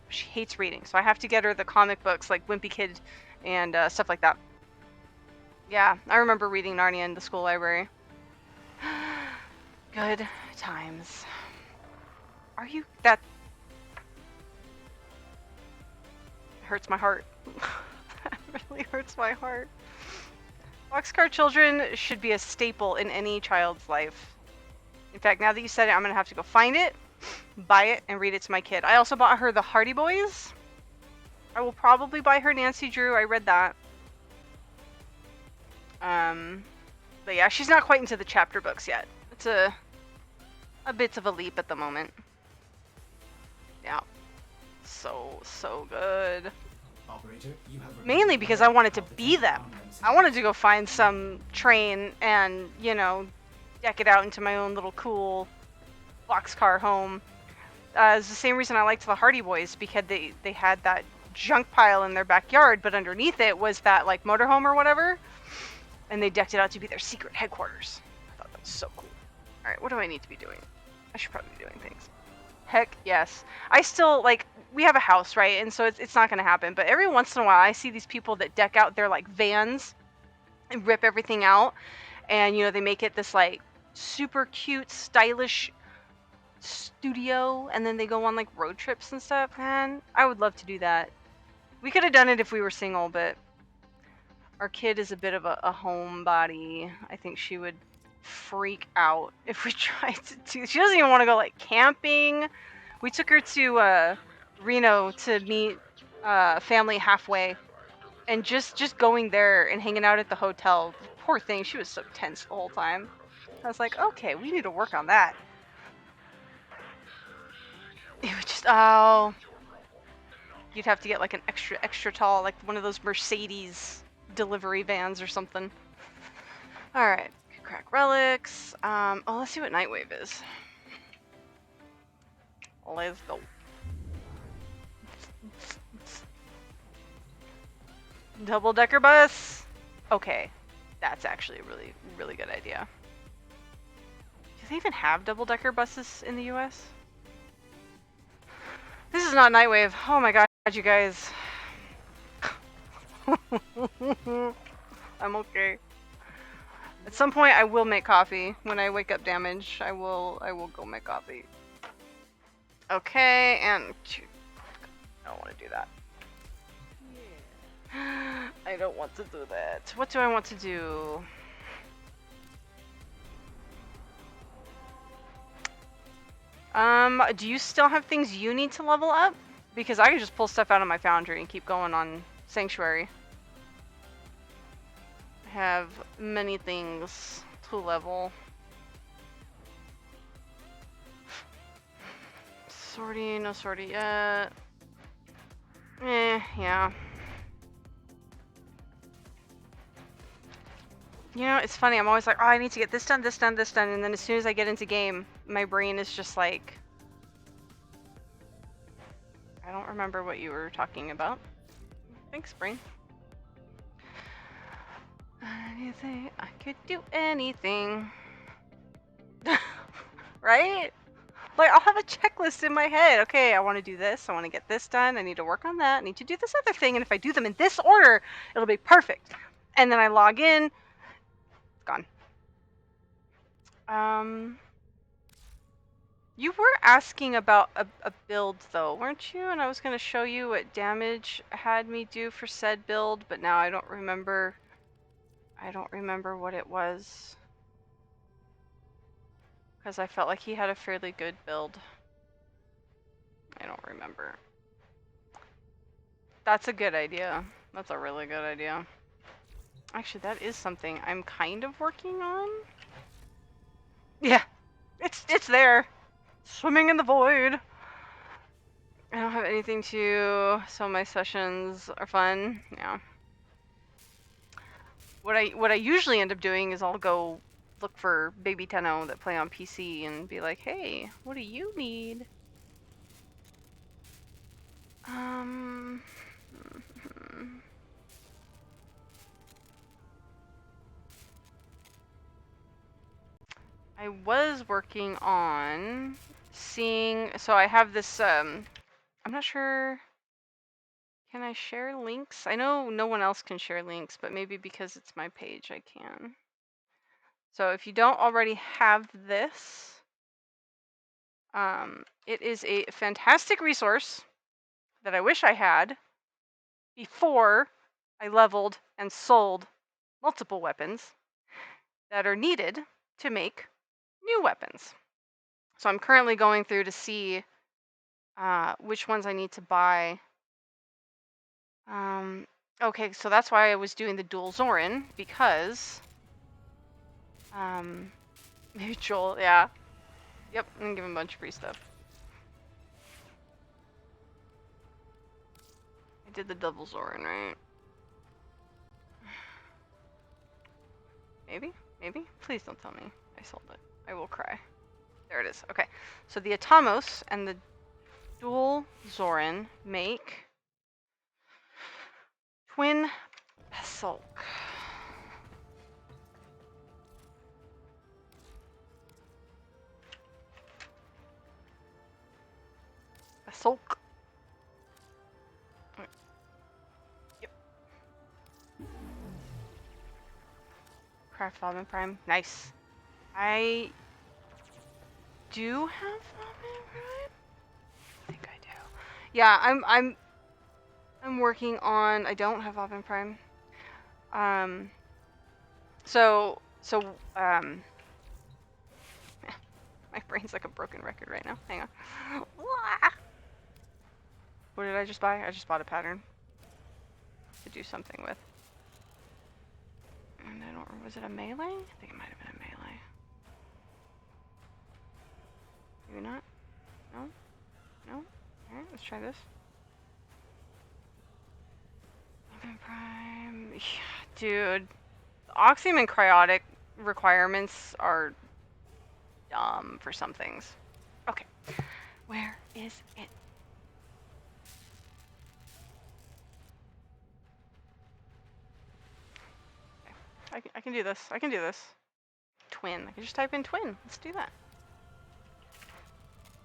She hates reading, so I have to get her the comic books like Wimpy Kid and stuff like that. Yeah, I remember reading Narnia in the school library. Good times. Are you that hurts my heart. That really hurts my heart. Boxcar Children should be a staple in any child's life. In fact, now that you said it, I'm gonna have to go find it, buy it, and read it to my kid. I also bought her the Hardy Boys. I will probably buy her Nancy Drew. I read that. But yeah, she's not quite into the chapter books yet. It's a bit of a leap at the moment. Yeah. So good. Operator, you have Mainly because I wanted to be them. I wanted to go find some train and, you know, deck it out into my own little cool boxcar home. It's the same reason I liked the Hardy Boys, because they had that junk pile in their backyard, but underneath it was that like motorhome or whatever, and they decked it out to be their secret headquarters. I thought that was so cool. All right, what do I need to be doing? I should probably be doing things. Heck yes. I still, like, we have a house, right? And so it's not going to happen. But every once in a while, I see these people that deck out their, like, vans and rip everything out. And, you know, they make it this, like, super cute, stylish studio. And then they go on, like, road trips and stuff. Man, I would love to do that. We could have done it if we were single, but our kid is a bit of a homebody. I think she would freak out if we tried to do. She doesn't even want to go like camping. We took her to Reno to meet family halfway, and just going there and hanging out at the hotel. Poor thing, she was so tense the whole time. I was like, okay, we need to work on that. It would just you'd have to get like an extra tall, like one of those Mercedes delivery vans or something. All right. Crack relics. Oh, let's see what Nightwave is. Let's go. Double-decker bus. Okay, that's actually a really good idea. Do they even have double-decker buses in the U.S.? This is not Nightwave. Oh my god, you guys. I'm okay. At some point, I will make coffee. When I wake up damaged, I will go make coffee. Okay, and I don't want to do that. I don't want to do that. What do I want to do? Do you still have things you need to level up? Because I can just pull stuff out of my foundry and keep going on Sanctuary. Have many things to level. Sortie, no sortie yet. Yeah. You know, it's funny, I'm always like, oh, I need to get this done, this done, this done, and then as soon as I get into game, my brain is just like, I don't remember what you were talking about. Thanks, brain. Anything, I could do anything. Right? Like, I'll have a checklist in my head. Okay, I want to do this. I want to get this done. I need to work on that. I need to do this other thing. And if I do them in this order, it'll be perfect. And then I log in. It's gone. You were asking about a build, though, weren't you? And I was going to show you what damage had me do for said build, but now I don't remember. I don't remember what it was. Because I felt like he had a fairly good build. I don't remember. That's a good idea. That's a really good idea. Actually, that is something I'm kind of working on. Yeah. It's there, swimming in the void. I don't have anything to, so my sessions are fun. Yeah. What I usually end up doing is I'll go look for baby Tenno that play on PC and be like, hey, what do you need? Um. I was working on seeing. So I have this. I'm not sure. Can I share links? I know no one else can share links, but maybe because it's my page, I can. So if you don't already have this, it is a fantastic resource that I wish I had before I leveled and sold multiple weapons that are needed to make new weapons. So I'm currently going through to see which ones I need to buy. Okay, so that's why I was doing the dual Zorin, because maybe Joel, yeah. Yep, I'm gonna give him a bunch of free stuff. I did the double Zorin, right? Maybe? Maybe? Please don't tell me I sold it. I will cry. There it is. Okay. So the Atamos and the dual Zorin make twin Pesulk. Pesulk. Yep. Craft Vomit Prime. Nice. I do have Vomit Prime? I think I do. Yeah, I'm working on. I don't have Vomit Prime. So my brain's like a broken record right now. Hang on. What did I just buy? I just bought a pattern to do something with. And I don't. Was it a melee? I think it might have been a melee. Maybe not. No. No. All right. Let's try this. Open Prime. Yeah, dude. Oxium and Cryotic requirements are dumb for some things. Okay. Where is it? I can do this. I can do this. Twin. I can just type in twin. Let's do that.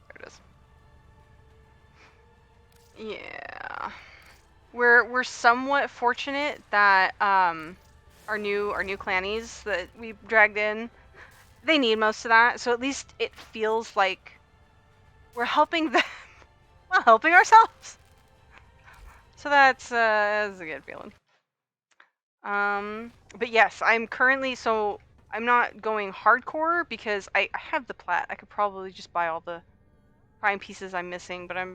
There it is. Yeah. We're somewhat fortunate that our new clannies that we dragged in, they need most of that. So at least it feels like we're helping them while helping ourselves. So that's a good feeling. But yes, I'm currently, so I'm not going hardcore because I have the plat. I could probably just buy all the prime pieces I'm missing, but I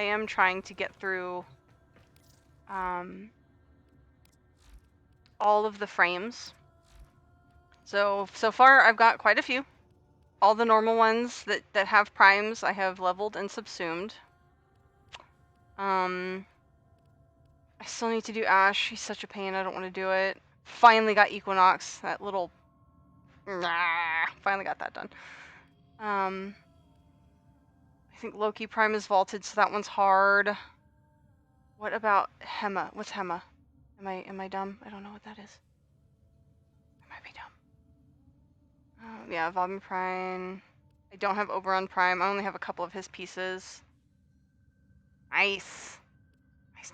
am trying to get through all of the frames. So far I've got quite a few. All the normal ones that have primes I have leveled and subsumed. I still need to do Ash. He's such a pain. I don't want to do it. Finally got Equinox. That little... finally got that done. I think Loki Prime is vaulted, so that one's hard. What about Hema? What's Hema? Am I dumb? I don't know what that is. I might be dumb. Yeah, Volume Prime. I don't have Oberon Prime. I only have a couple of his pieces. Nice. Nice.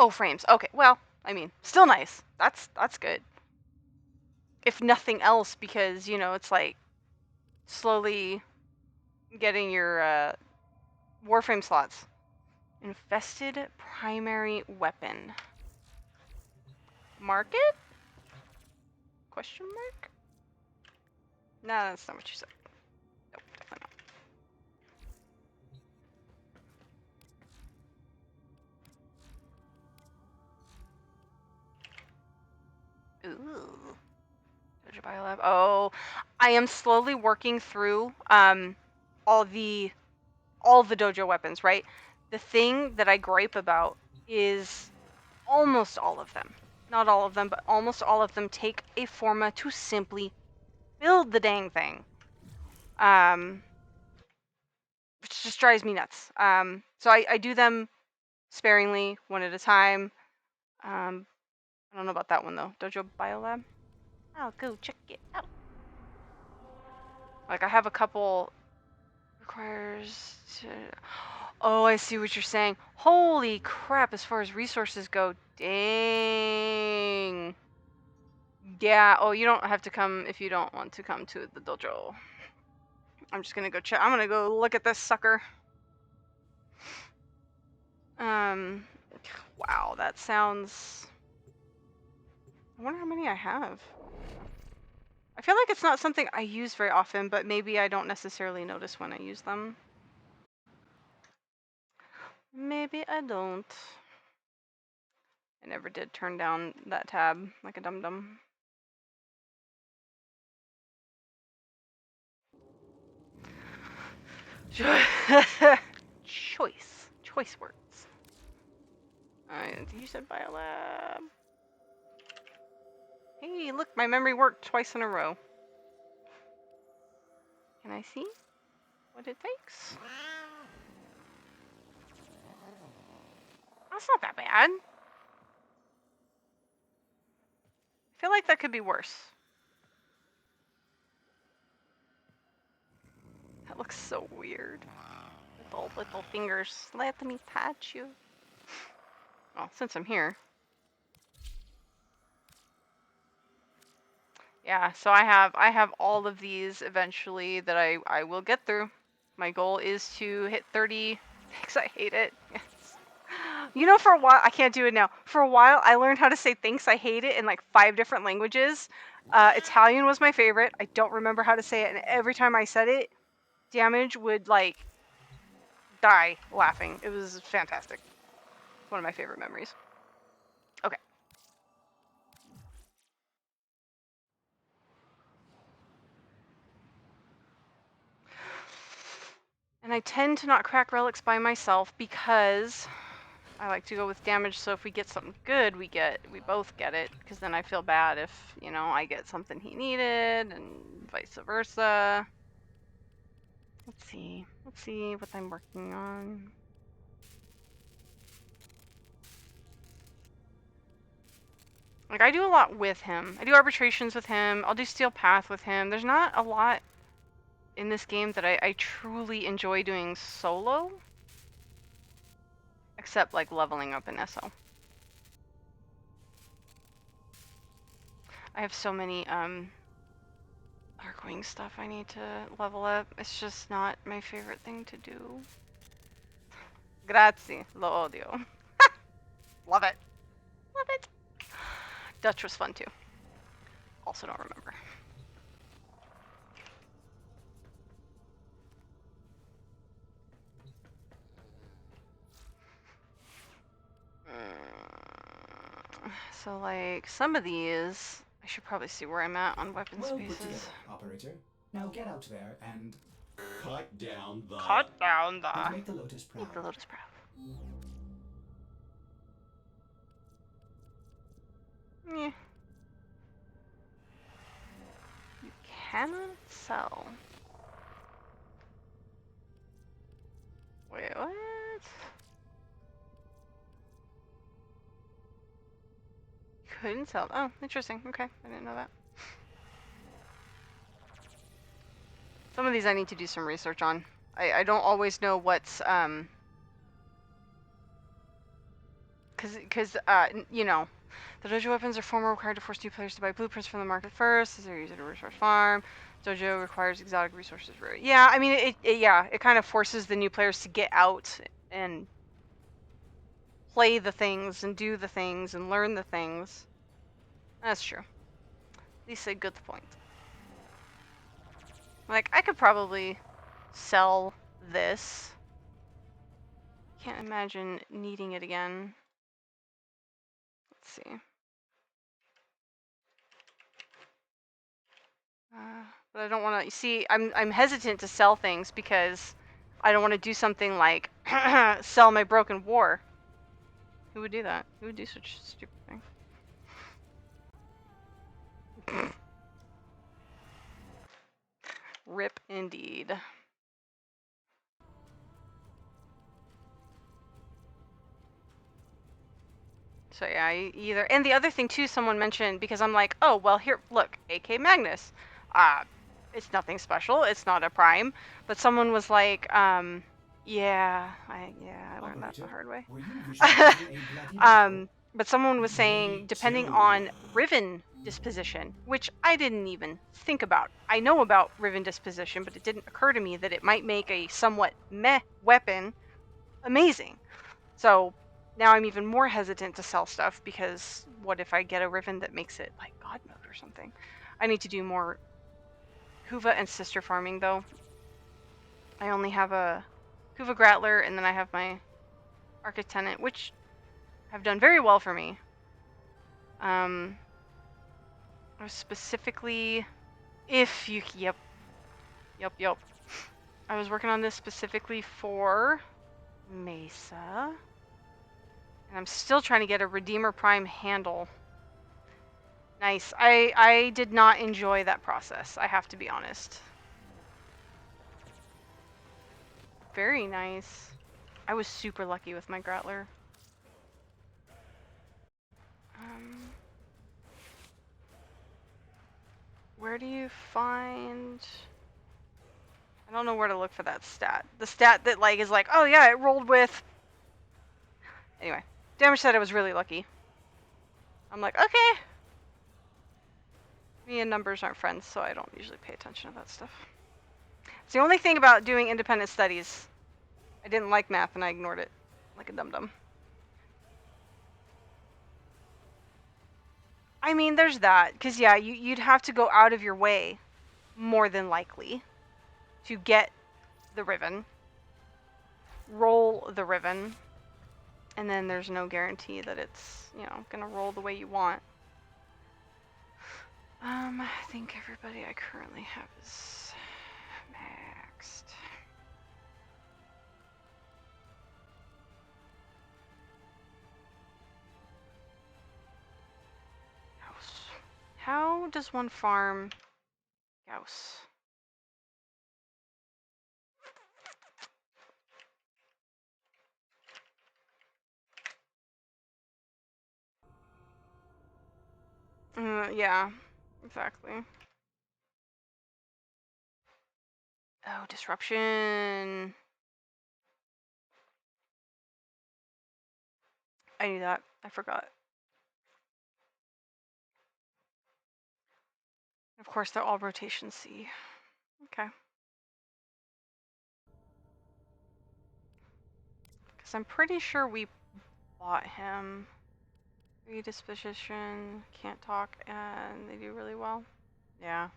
Oh, frames. Okay, well, I mean, still nice. That's good. If nothing else, because, you know, it's like slowly getting your Warframe slots. Infested primary weapon. Market? Question mark? No, that's not what you said. Nope, definitely not. Ooh. Doja Biolab. Oh, I am slowly working through all the dojo weapons, right? The thing that I gripe about is almost all of them, not all of them, but almost all of them take a forma to simply build the dang thing. Which just drives me nuts. So I do them sparingly, one at a time. I don't know about that one though. Dojo Biolab. I'll go check it out. Like I have a couple requires to... Oh, I see what you're saying. Holy crap, as far as resources go. Dang. Yeah, oh, you don't have to come if you don't want to come to the dojo. I'm just gonna go check. I'm gonna go look at this sucker. Wow, that sounds... I wonder how many I have. I feel like it's not something I use very often, but maybe I don't necessarily notice when I use them. Maybe I don't. I never did turn down that tab like a dum-dum. Choice words. Alright, you said Biolab. Hey, look, my memory worked twice in a row. Can I see what it takes? That's not that bad. I feel like that could be worse. That looks so weird. Little fingers. Let me touch you. Well, since I'm here. Yeah, so I have all of these eventually that I will get through. My goal is to hit 30 because I hate it. Yes. You know, for a while, I can't do it now. For a while, I learned how to say thanks, I hate it in like 5 different languages. Italian was my favorite. I don't remember how to say it, and every time I said it, Damage would like die laughing. It was fantastic. One of my favorite memories. Okay. And I tend to not crack relics by myself because I like to go with damage, so if we get something good, we both get it, because then I feel bad if, you know, I get something he needed, and vice versa. Let's see what I'm working on. Like, I do a lot with him. I do arbitrations with him, I'll do Steel Path with him. There's not a lot in this game that I truly enjoy doing solo, except, like, leveling up in SO. I have so many, Arcwing stuff I need to level up. It's just not my favorite thing to do. Grazie, lo odio. Love it. Love it. Dutch was fun too. Also don't remember. So like some of these, I should probably see where I'm at on weapon Well put spaces. together, operator. Now get out there and Cut down the... and make the Lotus proud. Make the Lotus proud. Yeah. You cannot sell. Wait, what? Couldn't sell. Oh, interesting. Okay, I didn't know that. Some of these I need to do some research on. I don't always know what's because you know, the dojo weapons are former required to force new players to buy blueprints from the market first, as they're used at a resource farm. Dojo requires exotic resources. Yeah, I mean it kind of forces the new players to get out and play the things and do the things and learn the things. That's true. At least a good point. Like I could probably sell this. Can't imagine needing it again. Let's see. But I don't want to. You see, I'm hesitant to sell things because I don't want to do something like sell my broken war. Who would do that? Who would do such a stupid thing? Rip indeed. So yeah, either. And the other thing too, someone mentioned, because I'm like, oh well, here, look, AK Magnus. It's nothing special. It's not a prime. But someone was like, yeah, I learned that the Operator, hard way. were you visualizing a bloody battle? But someone was saying, Me depending too. on Riven disposition, which I didn't even think about. I know about Riven disposition, but it didn't occur to me that it might make a somewhat meh weapon amazing. So now I'm even more hesitant to sell stuff because what if I get a Riven that makes it like God mode or something? I need to do more Huva and sister farming though. I only have a Huva Grattler and then I have my Architenant, which have done very well for me. I was specifically, if you, yep. I was working on this specifically for Mesa. And I'm still trying to get a Redeemer Prime handle. Nice. I did not enjoy that process, I have to be honest. Very nice. I was super lucky with my Grattler. Where do you find... I don't know where to look for that stat. The stat that like is like, oh yeah, it rolled with... Anyway, Damage said I was really lucky. I'm like, okay. Me and numbers aren't friends, so I don't usually pay attention to that stuff. It's the only thing about doing independent studies. I didn't like math and I ignored it like a dum-dum. I mean, there's that, because yeah, you'd have to go out of your way, more than likely, to get the Riven, roll the Riven, and then there's no guarantee that it's, you know, gonna roll the way you want. I think everybody I currently have is maxed. Gauss. How does one farm Gauss? Yeah, exactly. Oh, disruption. I knew that. I forgot. Of course, they're all rotation C. Okay. Because I'm pretty sure we bought him. Predisposition, can't talk, and they do really well. Yeah.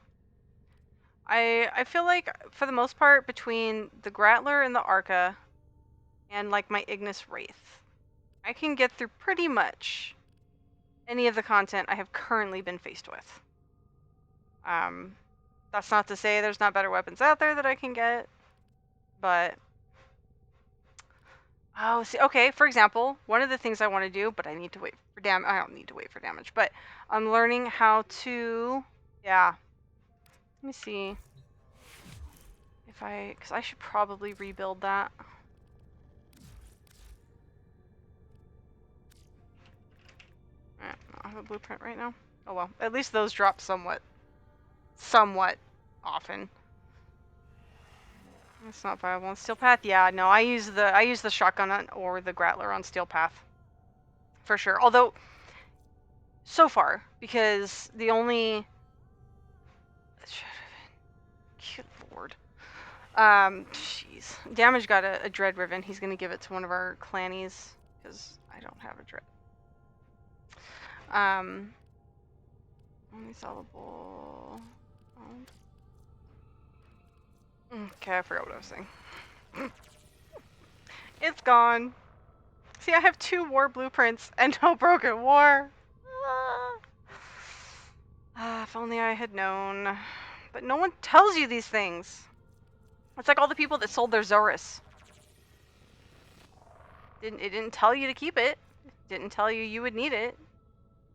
I feel like, for the most part, between the Grattler and the Arca, and like my Ignis Wraith, I can get through pretty much any of the content I have currently been faced with. That's not to say there's not better weapons out there that I can get, but... Oh, see, okay, for example, one of the things I want to do, but I need to wait for damage. I don't need to wait for damage, but I'm learning how to... Yeah. Let me see. If I... Because I should probably rebuild that. I don't have a blueprint right now. Oh well, at least those drop somewhat often. It's not viable on Steel Path. Yeah, no, I use the shotgun or the Grattler on Steel Path for sure. Although so far, because the only good lord, jeez, Damage got a Dread Riven. He's gonna give it to one of our clannies because I don't have a Dread. Only sellable. Okay, I forgot what I was saying. It's gone. See, I have 2 war blueprints and no broken war. If only I had known. But no one tells you these things. It's like all the people that sold their Zorus. It didn't tell you to keep it. It didn't tell you you would need it.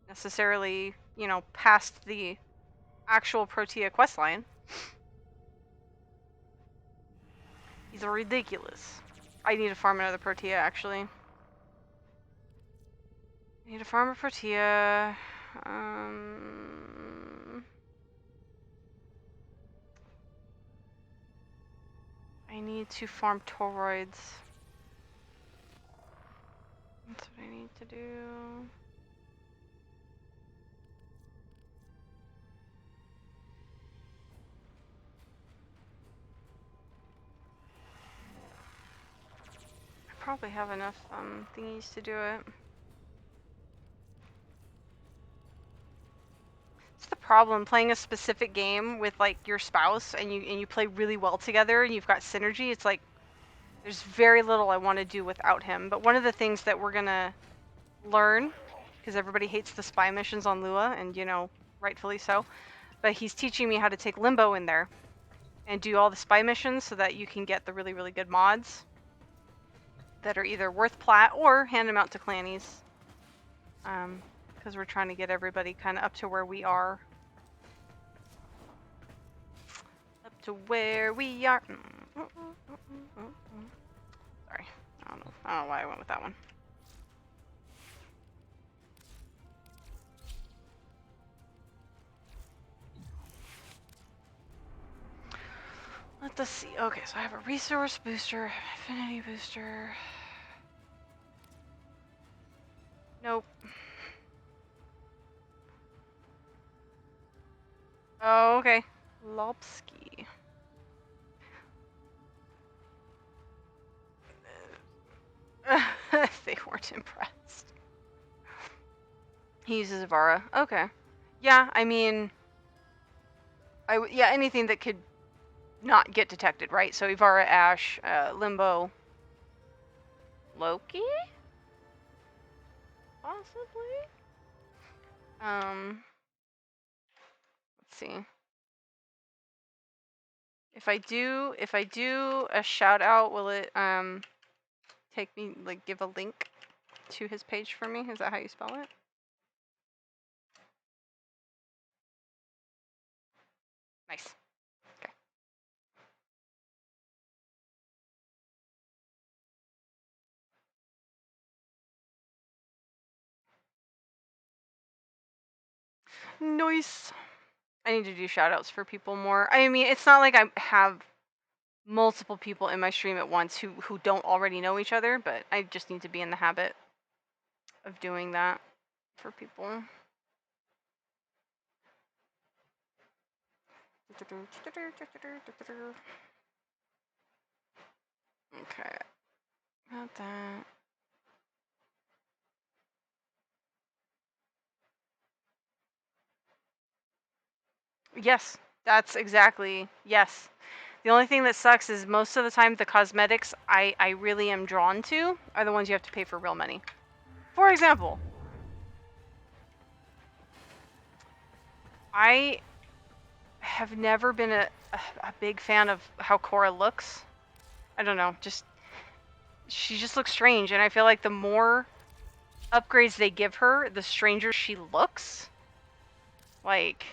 Necessarily, you know, past the actual Protea questline. He's ridiculous. I need to farm another Protea, actually. I need to farm a Protea. I need to farm Toroids. That's what I need to do. I probably have enough thingies to do it. It's the problem playing a specific game with like your spouse and you play really well together and you've got synergy. It's like there's very little I want to do without him. But one of the things that we're gonna learn, because everybody hates the spy missions on Lua, and you know, rightfully so, but he's teaching me how to take Limbo in there and do all the spy missions so that you can get the really, really good mods that are either worth plat or hand them out to clannies. Because we're trying to get everybody kind of up to where we are. Up to where we are. Sorry. I don't know why I went with that one. Let's see. Okay, so I have a resource booster, affinity booster. Nope. Oh, okay. Lobsky. They weren't impressed. He uses Ivara. Okay. Yeah, I mean, yeah, anything that could not get detected, right? So Ivara, Ash, Limbo, Loki, possibly. Let's see. If I do a shout out, will it take me, like, give a link to his page for me? Is that how you spell it? Nice. Okay. Nice. I need to do shout outs for people more. I mean, it's not like I have multiple people in my stream at once who don't already know each other, but I just need to be in the habit of doing that for people. Okay. Got that. Yes, that's exactly, yes. The only thing that sucks is most of the time the cosmetics I really am drawn to are the ones you have to pay for real money. For example, I have never been a big fan of how Cora looks. I don't know, she just looks strange, and I feel like the more upgrades they give her, the stranger she looks. Like,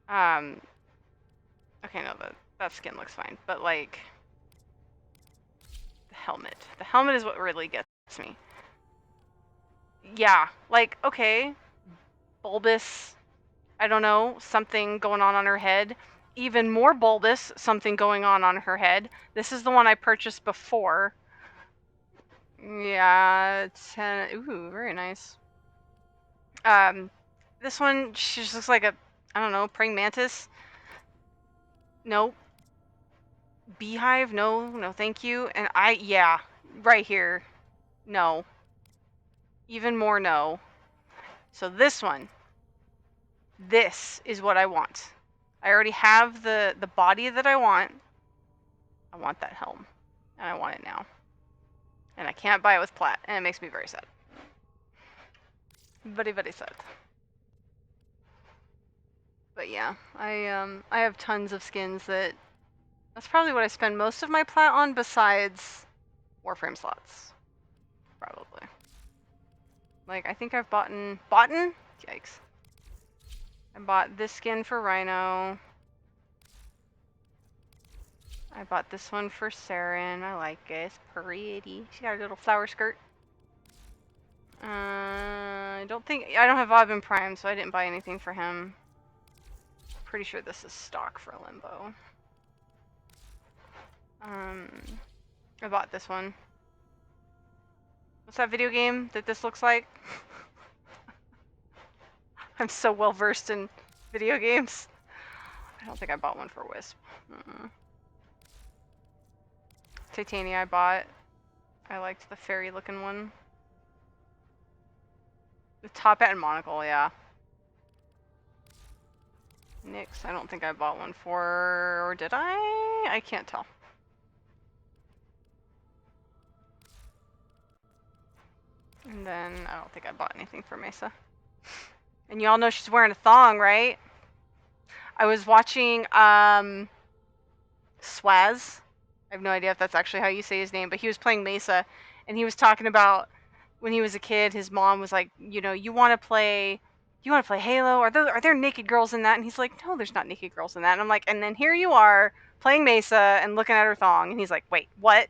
okay, no, that skin looks fine, but like, the helmet is what really gets me. Yeah, like, okay, bulbous, I don't know, something going on her head. Even more bulbous, something going on her head. This is the one I purchased before. Yeah, 10, ooh, very nice. This one, she just looks like a, I don't know, praying mantis. Nope. Beehive, no, thank you. And yeah, right here, no. Even more no. So this one, this is what I want. I already have the body that I want. I want that helm, and I want it now. And I can't buy it with plat, and it makes me very sad. Very, very sad. But yeah, I have tons of skins that. That's probably what I spend most of my plat on besides Warframe slots. Probably. Like, I think I've bought? Yikes. I bought this skin for Rhino. I bought this one for Saren. I like it. It's pretty. She got a little flower skirt. I don't have Bob in Prime, so I didn't buy anything for him. Pretty sure this is stock for Limbo. I bought this one. What's that video game that this looks like? I'm so well versed in video games. I don't think I bought one for Wisp. Titania I bought. I liked the fairy looking one. The top hat and monocle, yeah. Nyx, I don't think I bought one for, or did I? I can't tell. And then I don't think I bought anything for Mesa. And y'all know she's wearing a thong, right? I was watching Swaz. I have no idea if that's actually how you say his name, but he was playing Mesa, and he was talking about when he was a kid, his mom was like, you know, you want to play Halo? Are there naked girls in that? And he's like, no, there's not naked girls in that. And I'm like, and then here you are playing Mesa and looking at her thong, and he's like, wait, what?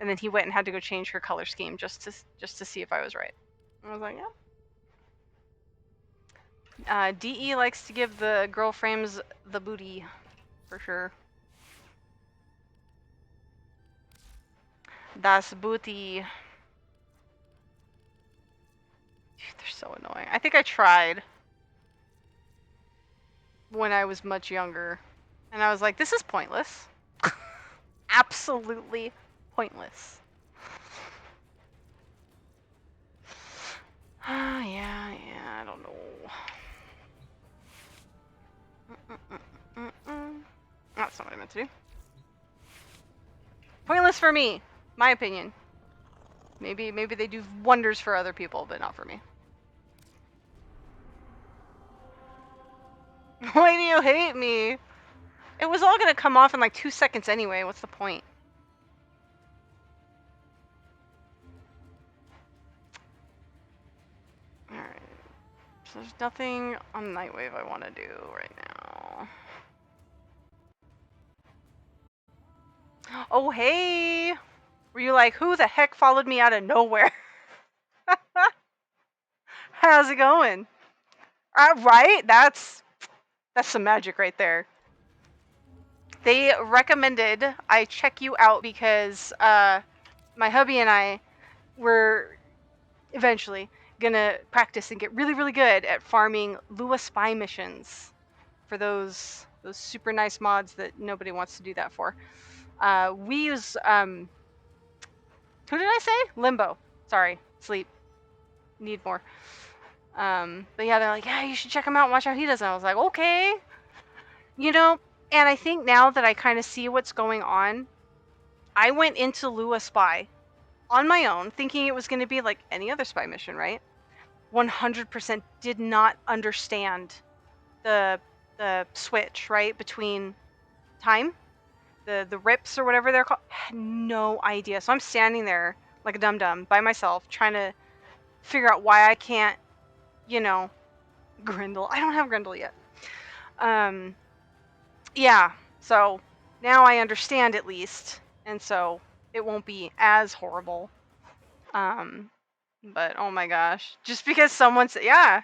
And then he went and had to go change her color scheme just to see if I was right. And I was like, yeah. DE likes to give the girl frames the booty, for sure. Das booty. They're so annoying. I think I tried when I was much younger, and I was like, this is pointless. Absolutely pointless. Yeah, I don't know. That's not what I meant to do. Pointless for me, my opinion. Maybe they do wonders for other people, but not for me. Why do you hate me? It was all gonna come off in like 2 seconds anyway. What's the point? Alright. So there's nothing on Nightwave I want to do right now. Oh, hey! Were you like, who the heck followed me out of nowhere? How's it going? Right? That's some magic right there. They recommended I check you out because my hubby and I were eventually gonna practice and get really, really good at farming Lua spy missions for those super nice mods that nobody wants to do that for. We use who did I say? Limbo. Sorry, sleep. Need more. But yeah, they're like, yeah, you should check him out. Watch how he does. And I was like, okay. You know, and I think now that I kind of see what's going on, I went into Lua Spy on my own, thinking it was going to be like any other spy mission, right? 100% did not understand the switch, right, between time, the rips or whatever they're called. Had no idea. So I'm standing there like a dum-dum by myself trying to figure out why I can't, you know, Grendel. I don't have Grendel yet. Yeah, so now I understand at least, and so it won't be as horrible. But oh my gosh, just because someone said, yeah,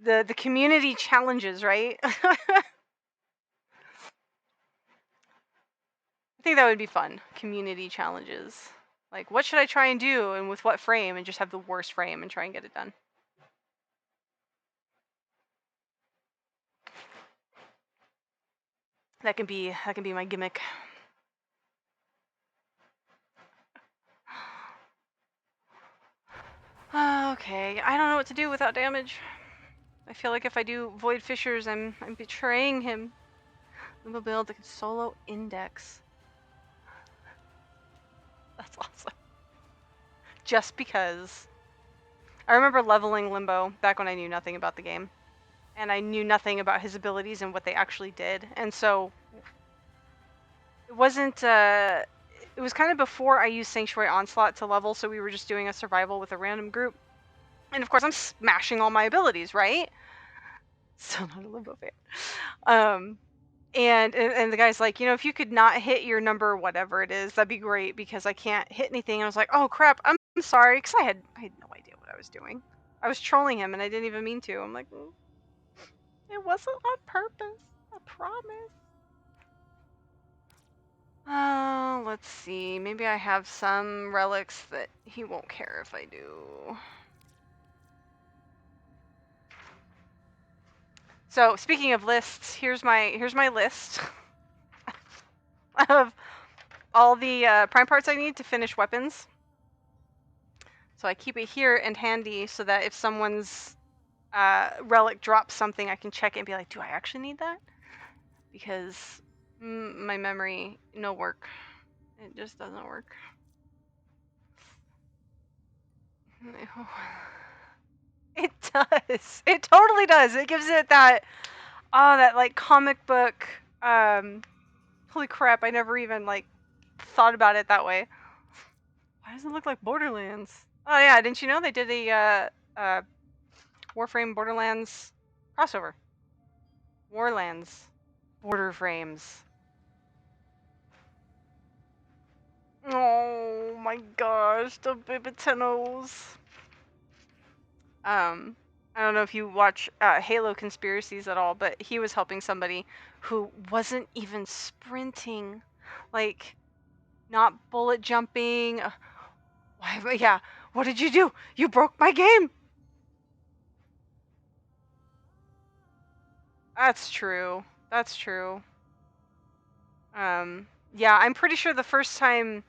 the community challenges, right? I think that would be fun. Community challenges. Like, what should I try and do, and with what frame, and just have the worst frame and try and get it done. That can be my gimmick. Okay, I don't know what to do without damage. I feel like if I do Void Fissures, I'm betraying him. Limbo build the solo index. That's awesome. Just because. I remember leveling Limbo back when I knew nothing about the game. and I knew nothing about his abilities and what they actually did. And so it wasn't, it was kind of before I used Sanctuary Onslaught to level, so we were just doing a survival with a random group. And of course, I'm smashing all my abilities, right? Still not a Limbo fan. And the guy's like, you know, if you could not hit your number, whatever it is, that'd be great because I can't hit anything. And I was like, oh crap, I'm sorry, because I had no idea what I was doing. I was trolling him and I didn't even mean to. I'm like, it wasn't on purpose. I promise. Oh, let's see. Maybe I have some relics that he won't care if I do. So speaking of lists, here's my list of all the prime parts I need to finish weapons. So I keep it here and handy so that if someone's relic drops something, I can check it and be like, do I actually need that? Because my memory, no work. It just doesn't work. It does. It totally does. It gives it that, that like comic book. Holy crap! I never even like thought about it that way. Why does it look like Borderlands? Oh yeah, didn't you know they did a Warframe Borderlands crossover? Warlands, Border Frames. Oh my gosh, the Bibitenos. I don't know if you watch Halo Conspiracies at all, but he was helping somebody who wasn't even sprinting, like not bullet jumping. Why? Yeah. What did you do? You broke my game. That's true. That's true. Yeah, I'm pretty sure the first time.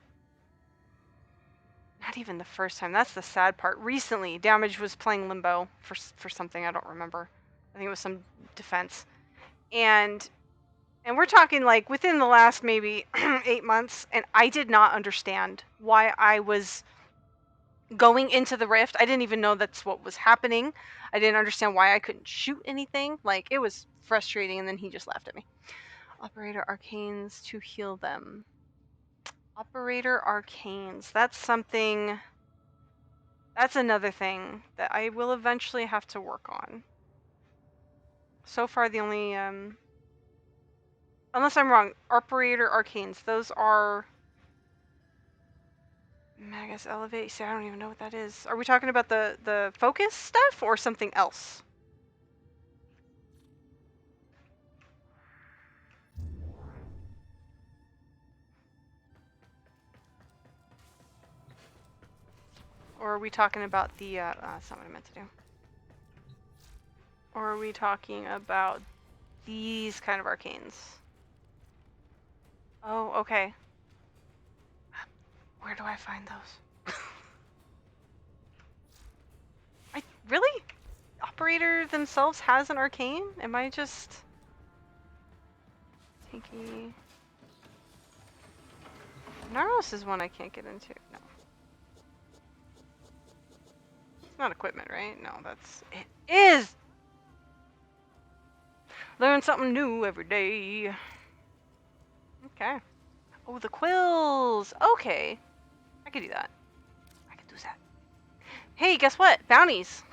Not even the first time. That's the sad part. Recently, Damage was playing Limbo for something I don't remember. I think it was some defense, and we're talking like within the last maybe 8 months, and I did not understand why I was going into the rift. I didn't even know that's what was happening. I didn't understand why I couldn't shoot anything. Like, it was frustrating, and then he just laughed at me. Operator Arcanes to heal them. Operator Arcanes. That's something. That's another thing that I will eventually have to work on. So far, the only, unless I'm wrong, Operator Arcanes, those are Magus Elevate. See, I don't even know what that is. Are we talking about the focus stuff or something else? Or are we talking about the, that's not what I meant to do. Or are we talking about these kind of arcanes? Oh, okay. Where do I find those? Really? Operator themselves has an arcane? Am I just... Tinky... Naros is one I can't get into. No. It's not equipment, right? No, that's... It is! Learn something new every day. Okay. Oh, the quills! Okay. I could do that. I could do that. Hey, guess what? Bounties!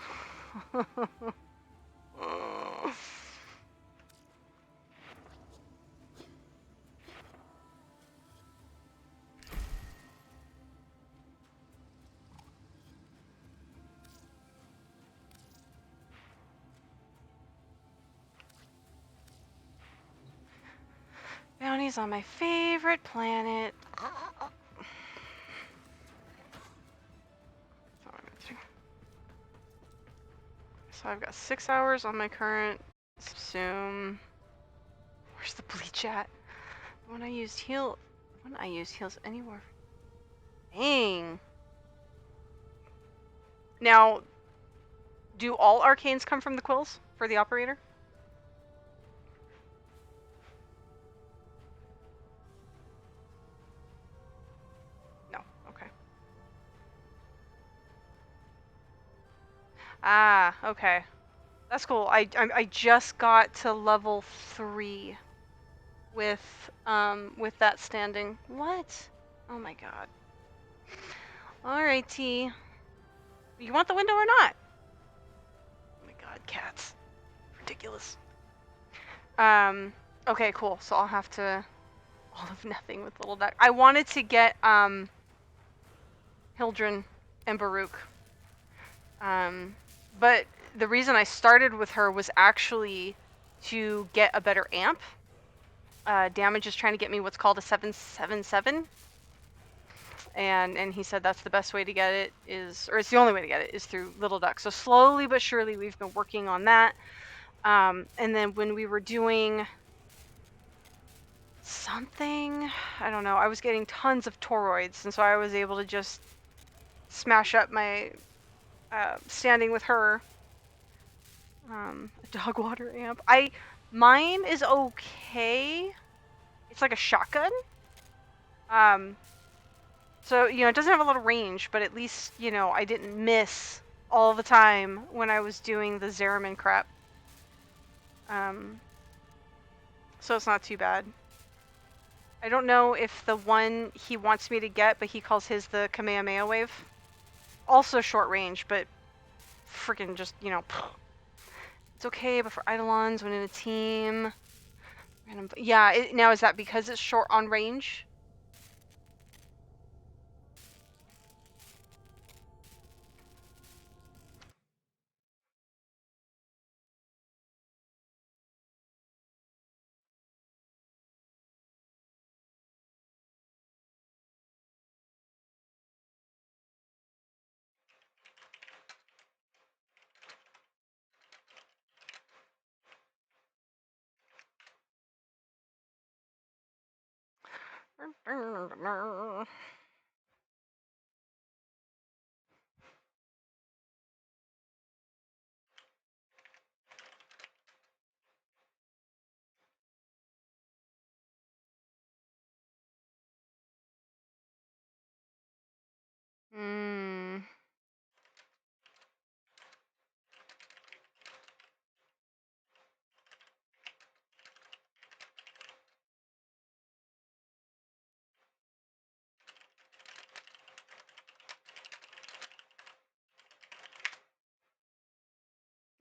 Bounties on my favorite planet. So I've got 6 hours on my current subsume. Where's the bleach at? When I used heals anywhere. Dang. Now, do all arcanes come from the quills for the operator? No. Okay. Ah, okay. That's cool. I just got to level 3 with that standing. What? Oh my god. All right, T. You want the window or not? Oh my god, cats. Ridiculous. Okay, cool. So I'll have to all of nothing with little duck. I wanted to get Hildren and Baruch. But the reason I started with her was actually to get a better amp. Damage is trying to get me what's called a 777. And he said that's the best way to get it is, or it's the only way to get it is through Little Duck. So slowly but surely we've been working on that. And then when we were doing something, I don't know, I was getting tons of toroids, and so I was able to just smash up my standing with her. A dog water amp. Mine is okay. It's like a shotgun. So, you know, it doesn't have a lot of range, but at least, you know, I didn't miss all the time when I was doing the Zeraman crap. So it's not too bad. I don't know if the one he wants me to get, but he calls his the Kamehameha wave. Also short range, but freaking just, you know, it's okay, but for Eidolons, when in a team... Yeah, now is that because it's short on range? Hmm.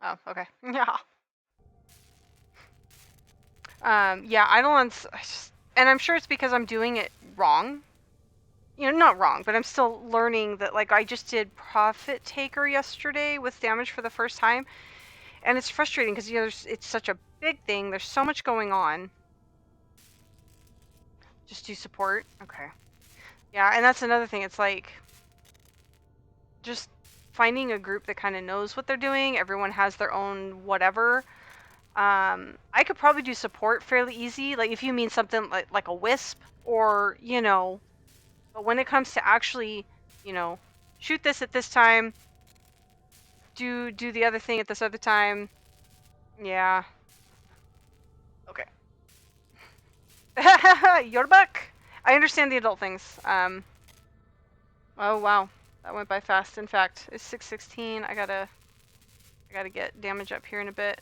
Oh, okay. Yeah. Yeah, Eidolons, and I'm sure it's because I'm doing it wrong. You know, not wrong, but I'm still learning that, like, I just did Prophet Taker yesterday with damage for the first time, and it's frustrating because, you know, it's such a big thing. There's so much going on. Just do support? Okay. Yeah, and that's another thing. It's like, just finding a group that kind of knows what they're doing. Everyone has their own whatever. I could probably do support fairly easy. Like, if you mean something like a Wisp, or, you know, but when it comes to actually, you know, shoot this at this time, do the other thing at this other time, yeah. Okay. You're back. I understand the adult things. Oh wow, that went by fast. In fact, it's 6:16. I gotta get damage up here in a bit.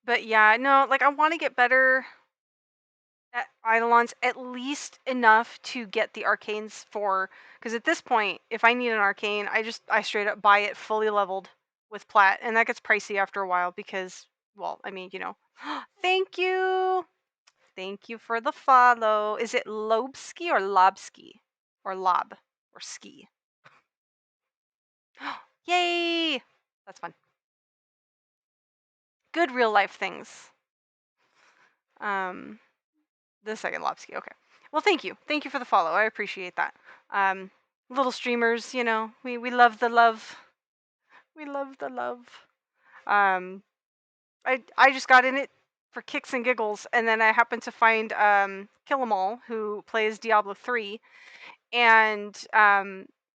But yeah, no, like, I want to get better at Eidolons, at least enough to get the arcanes for, because at this point, if I need an arcane, I straight up buy it fully leveled with plat, and that gets pricey after a while because, well, I mean, you know. Thank you. Thank you for the follow. Is it Lobski or Lobski? Or Lob? Or Ski? Yay! That's fun. Good real life things. The second Lobski. Okay. Well, thank you. Thank you for the follow. I appreciate that. Little streamers, you know, we love the love. We love the love. I just got in it for kicks and giggles, and then I happened to find Killamal, who plays Diablo 3, and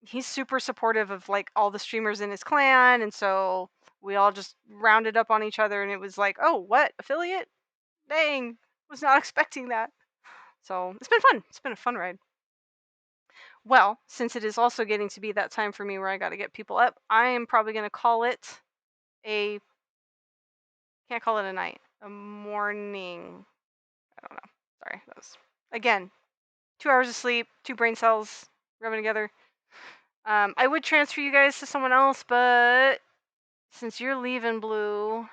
he's super supportive of, like, all the streamers in his clan, and so we all just rounded up on each other, and it was like, oh, what, affiliate? Dang, was not expecting that. So it's been fun. It's been a fun ride. well, since it is also getting to be that time for me where I got to get people up, I am probably going to call it a, can't call it a night, a morning. I don't know. Sorry. That was, again, 2 hours of sleep, 2 brain cells rubbing together. I would transfer you guys to someone else, but since you're leaving, Blue,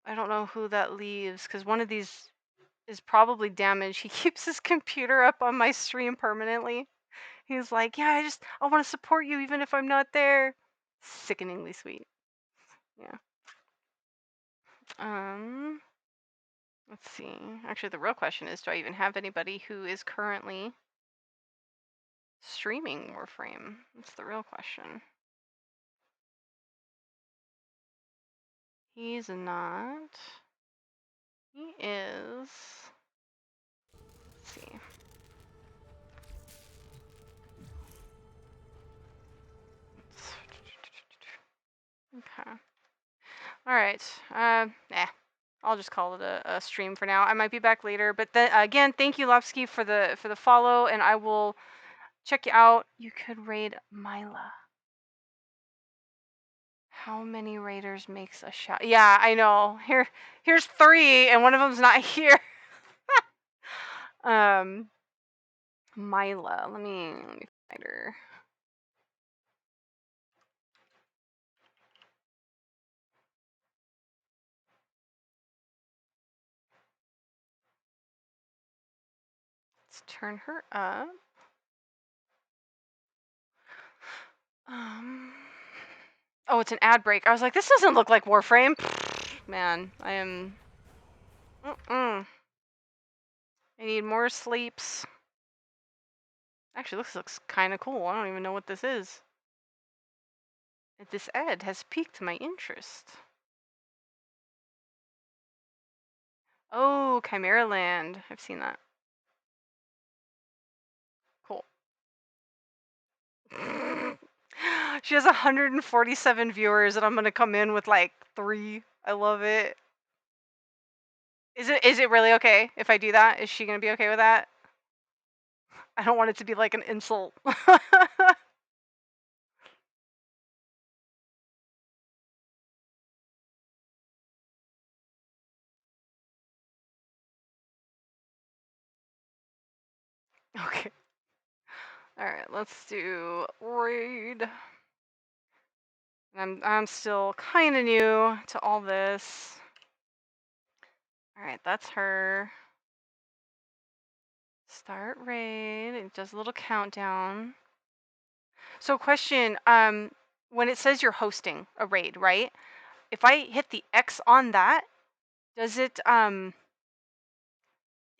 I don't know who that leaves, because one of these is probably damaged. He keeps his computer up on my stream permanently. He's like, yeah, I want to support you even if I'm not there. Sickeningly sweet. Yeah. Let's see. Actually, the real question is, do I even have anybody who is currently streaming Warframe? That's the real question. He's not. He is. Let's see. Okay. All right. I'll just call it a stream for now. I might be back later, but then again, thank you, Lovsky, for the follow, and I will check you out. You could raid Mila. How many raiders makes a shot? Yeah, I know. Here's 3, and one of them's not here. Mila. Let me find her. Let's turn her up. Oh, it's an ad break. I was like, this doesn't look like Warframe. Man, I am. I need more sleeps. Actually, this looks kind of cool. I don't even know what this is. This ad has piqued my interest. Oh, Chimera Land. I've seen that. Cool. She has 147 viewers, and I'm gonna come in with like 3. I love it. Is it really okay if I do that? Is she gonna be okay with that? I don't want it to be like an insult. Okay. All right, let's do raid. I'm still kind of new to all this. All right, that's her. Start raid. It does a little countdown. So question, when it says you're hosting a raid, right? If I hit the X on that, does it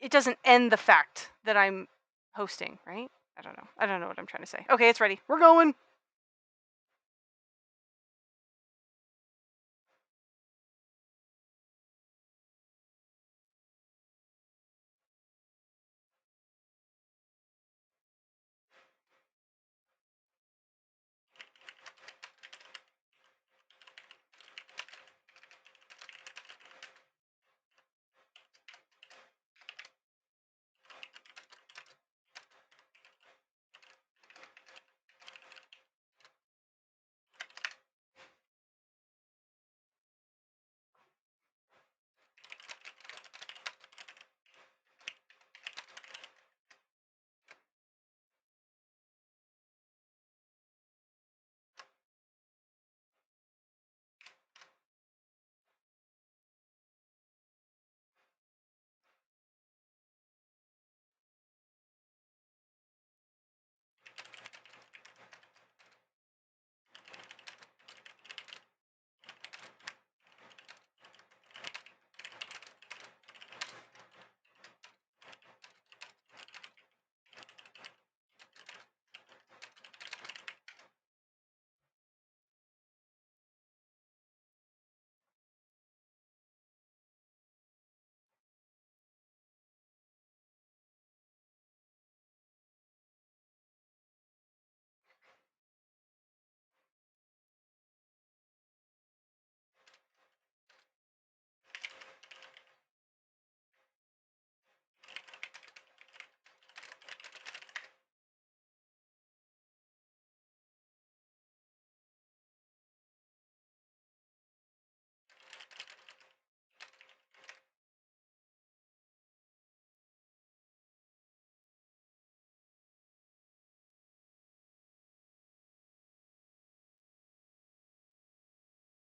it doesn't end the fact that I'm hosting, right? I don't know. I don't know what I'm trying to say. Okay, it's ready. We're going.